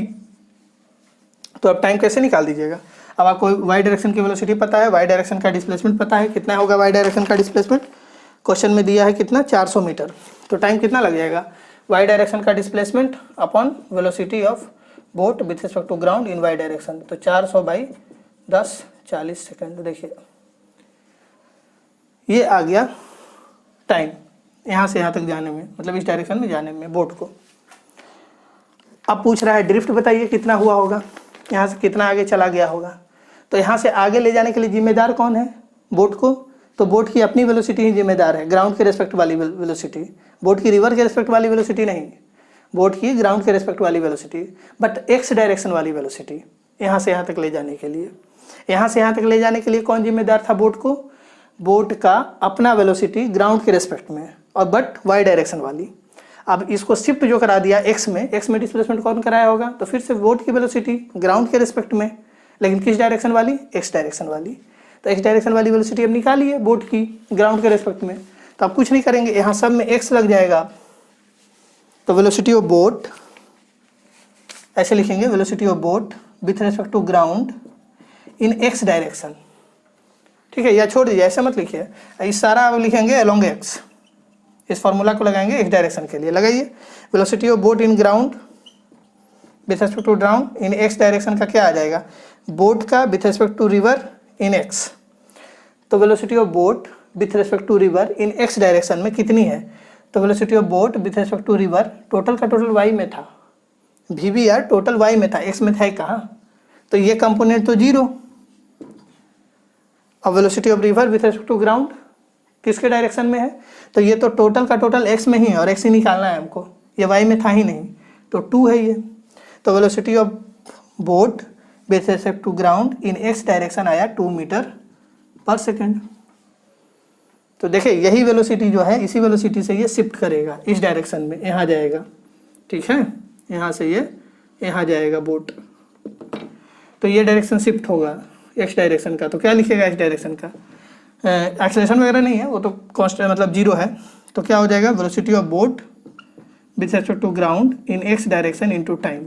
तो अब टाइम कैसे निकाल दीजिएगा। अब आपको वाई डायरेक्शन की वेलोसिटी पता है, वाई डायरेक्शन का डिस्प्लेसमेंट पता है, कितना होगा वाई डायरेक्शन का डिस्प्लेसमेंट, क्वेश्चन में दिया है कितना, 400 मीटर। तो टाइम कितना लग जाएगा, वाई डायरेक्शन का displacement upon velocity of boat with respect to ground in y direction, तो 400/10 40 सेकेंड। देखिए ये आ गया टाइम यहाँ से यहाँ तक जाने में, मतलब इस डायरेक्शन में जाने में बोट को। अब पूछ रहा है ड्रिफ्ट बताइए कितना हुआ होगा, यहाँ से कितना आगे चला गया होगा। तो यहाँ से आगे ले जाने के लिए जिम्मेदार कौन है, बोट को, तो बोट की अपनी वेलोसिटी ही जिम्मेदार है, ग्राउंड के रेस्पेक्ट वाली वेलोसिटी, बोट की रिवर के रेस्पेक्ट वाली वेलोसिटी नहीं, बोट की ग्राउंड के रेस्पेक्ट वाली वेलोसिटी, बट एक्स डायरेक्शन वाली वेलोसिटी यहाँ से यहाँ तक ले जाने के लिए। यहाँ से यहाँ तक ले जाने के लिए कौन जिम्मेदार था, बोट को, बोट का अपना वेलोसिटी ग्राउंड के रेस्पेक्ट में, और बट वाई डायरेक्शन वाली। अब इसको शिफ्ट जो करा दिया एक्स में डिस्प्लेसमेंट कौन कराया होगा, तो फिर से बोट की वेलोसिटी ग्राउंड के रेस्पेक्ट में, लेकिन किस डायरेक्शन वाली, एक्स डायरेक्शन वाली। तो एक्स डायरेक्शन वाली वेलोसिटी अब निकालिए बोट की ग्राउंड के रेस्पेक्ट में। तो आप कुछ नहीं करेंगे, यहाँ सब में एक्स लग जाएगा। तो वेलोसिटी ऑफ बोट ऐसे लिखेंगे, velocity of boat with respect to ground in x direction, ठीक है, या छोड़ दीजिए, ऐसे मत लिखिए, इस सारा आप लिखेंगे अलोंग एक्स, इस फॉर्मूला को लगाएंगे एक्स डायरेक्शन के लिए, लगाइए। Velocity of boat in ground with respect to ground in x direction का क्या आ जाएगा, बोट का with respect to river in x. तो velocity of boat with respect to river in x direction में कितनी है, तो velocity of boat with respect to river total का टोटल वाई में था, VBR टोटल वाई में था, एक्स में था ही कहाँ, तो ये कंपोनेंट तो 0। अब velocity of river with respect to ground किसके डायरेक्शन में है, तो ये तो टोटल का टोटल एक्स में ही है और एक्स ही निकालना है हमको, ये वाई में था ही नहीं, तो 2 है ये। तो velocity of boat with respect to ground in x direction आया 2 मीटर पर सेकेंड। तो देखिए यही वेलोसिटी जो है, इसी वेलोसिटी से ये शिफ्ट करेगा इस डायरेक्शन में, यहाँ जाएगा, ठीक है, यहाँ से ये यहाँ जाएगा बोट, तो ये डायरेक्शन शिफ्ट होगा एक्स डायरेक्शन का। तो क्या लिखेगा एक्स डायरेक्शन का, एक्सेलरेशन वगैरह नहीं है, वो तो कांस्टेंट मतलब 0 है। तो क्या हो जाएगा, velocity of boat with respect to ground in x direction into time,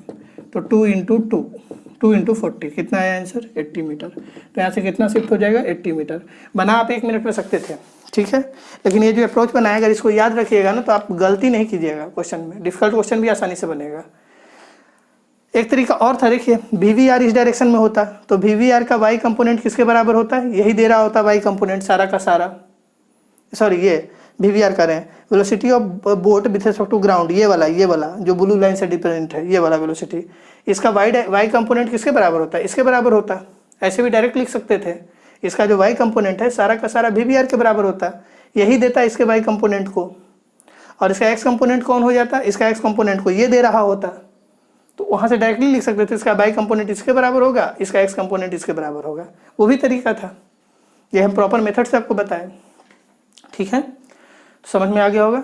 तो 2 इंटू 40 कितना आया आंसर 80 मीटर। तो यहाँ से कितना शिफ्ट हो जाएगा 80 मीटर। बना आप 1 मिनट में सकते थे, ठीक है, लेकिन ये जो अप्रोच बनाया अगर इसको याद रखिएगा ना तो आप गलती नहीं कीजिएगा क्वेश्चन में, डिफिकल्ट क्वेश्चन भी आसानी से बनेगा। एक तरीका और था, देखिए VVR इस डायरेक्शन में होता तो VVR का y कंपोनेंट किसके बराबर होता है, यही दे रहा होता y कंपोनेंट सारा का सारा, सॉरी ये VVR कर रहे हैं velocity of boat with respect to ground, ये वाला जो ब्लू लाइन से डिफरेंट है, ये वाला वेलोसिटी, इसका y कंपोनेंट किसके बराबर होता है, इसके बराबर होता। ऐसे भी डायरेक्ट लिख सकते थे, इसका जो y कंपोनेंट है सारा का सारा VVR के बराबर होता, यही देता इसके y कंपोनेंट को, और इसका x कंपोनेंट कौन हो जाता, इसका x कंपोनेंट को ये दे रहा होता, तो वहाँ से डायरेक्टली लिख सकते थे इसका y कंपोनेंट इसके बराबर होगा, इसका x कंपोनेंट इसके बराबर होगा। वो भी तरीका था, ये हम प्रॉपर मेथड से आपको बताएं, ठीक है, समझ में आ गया होगा।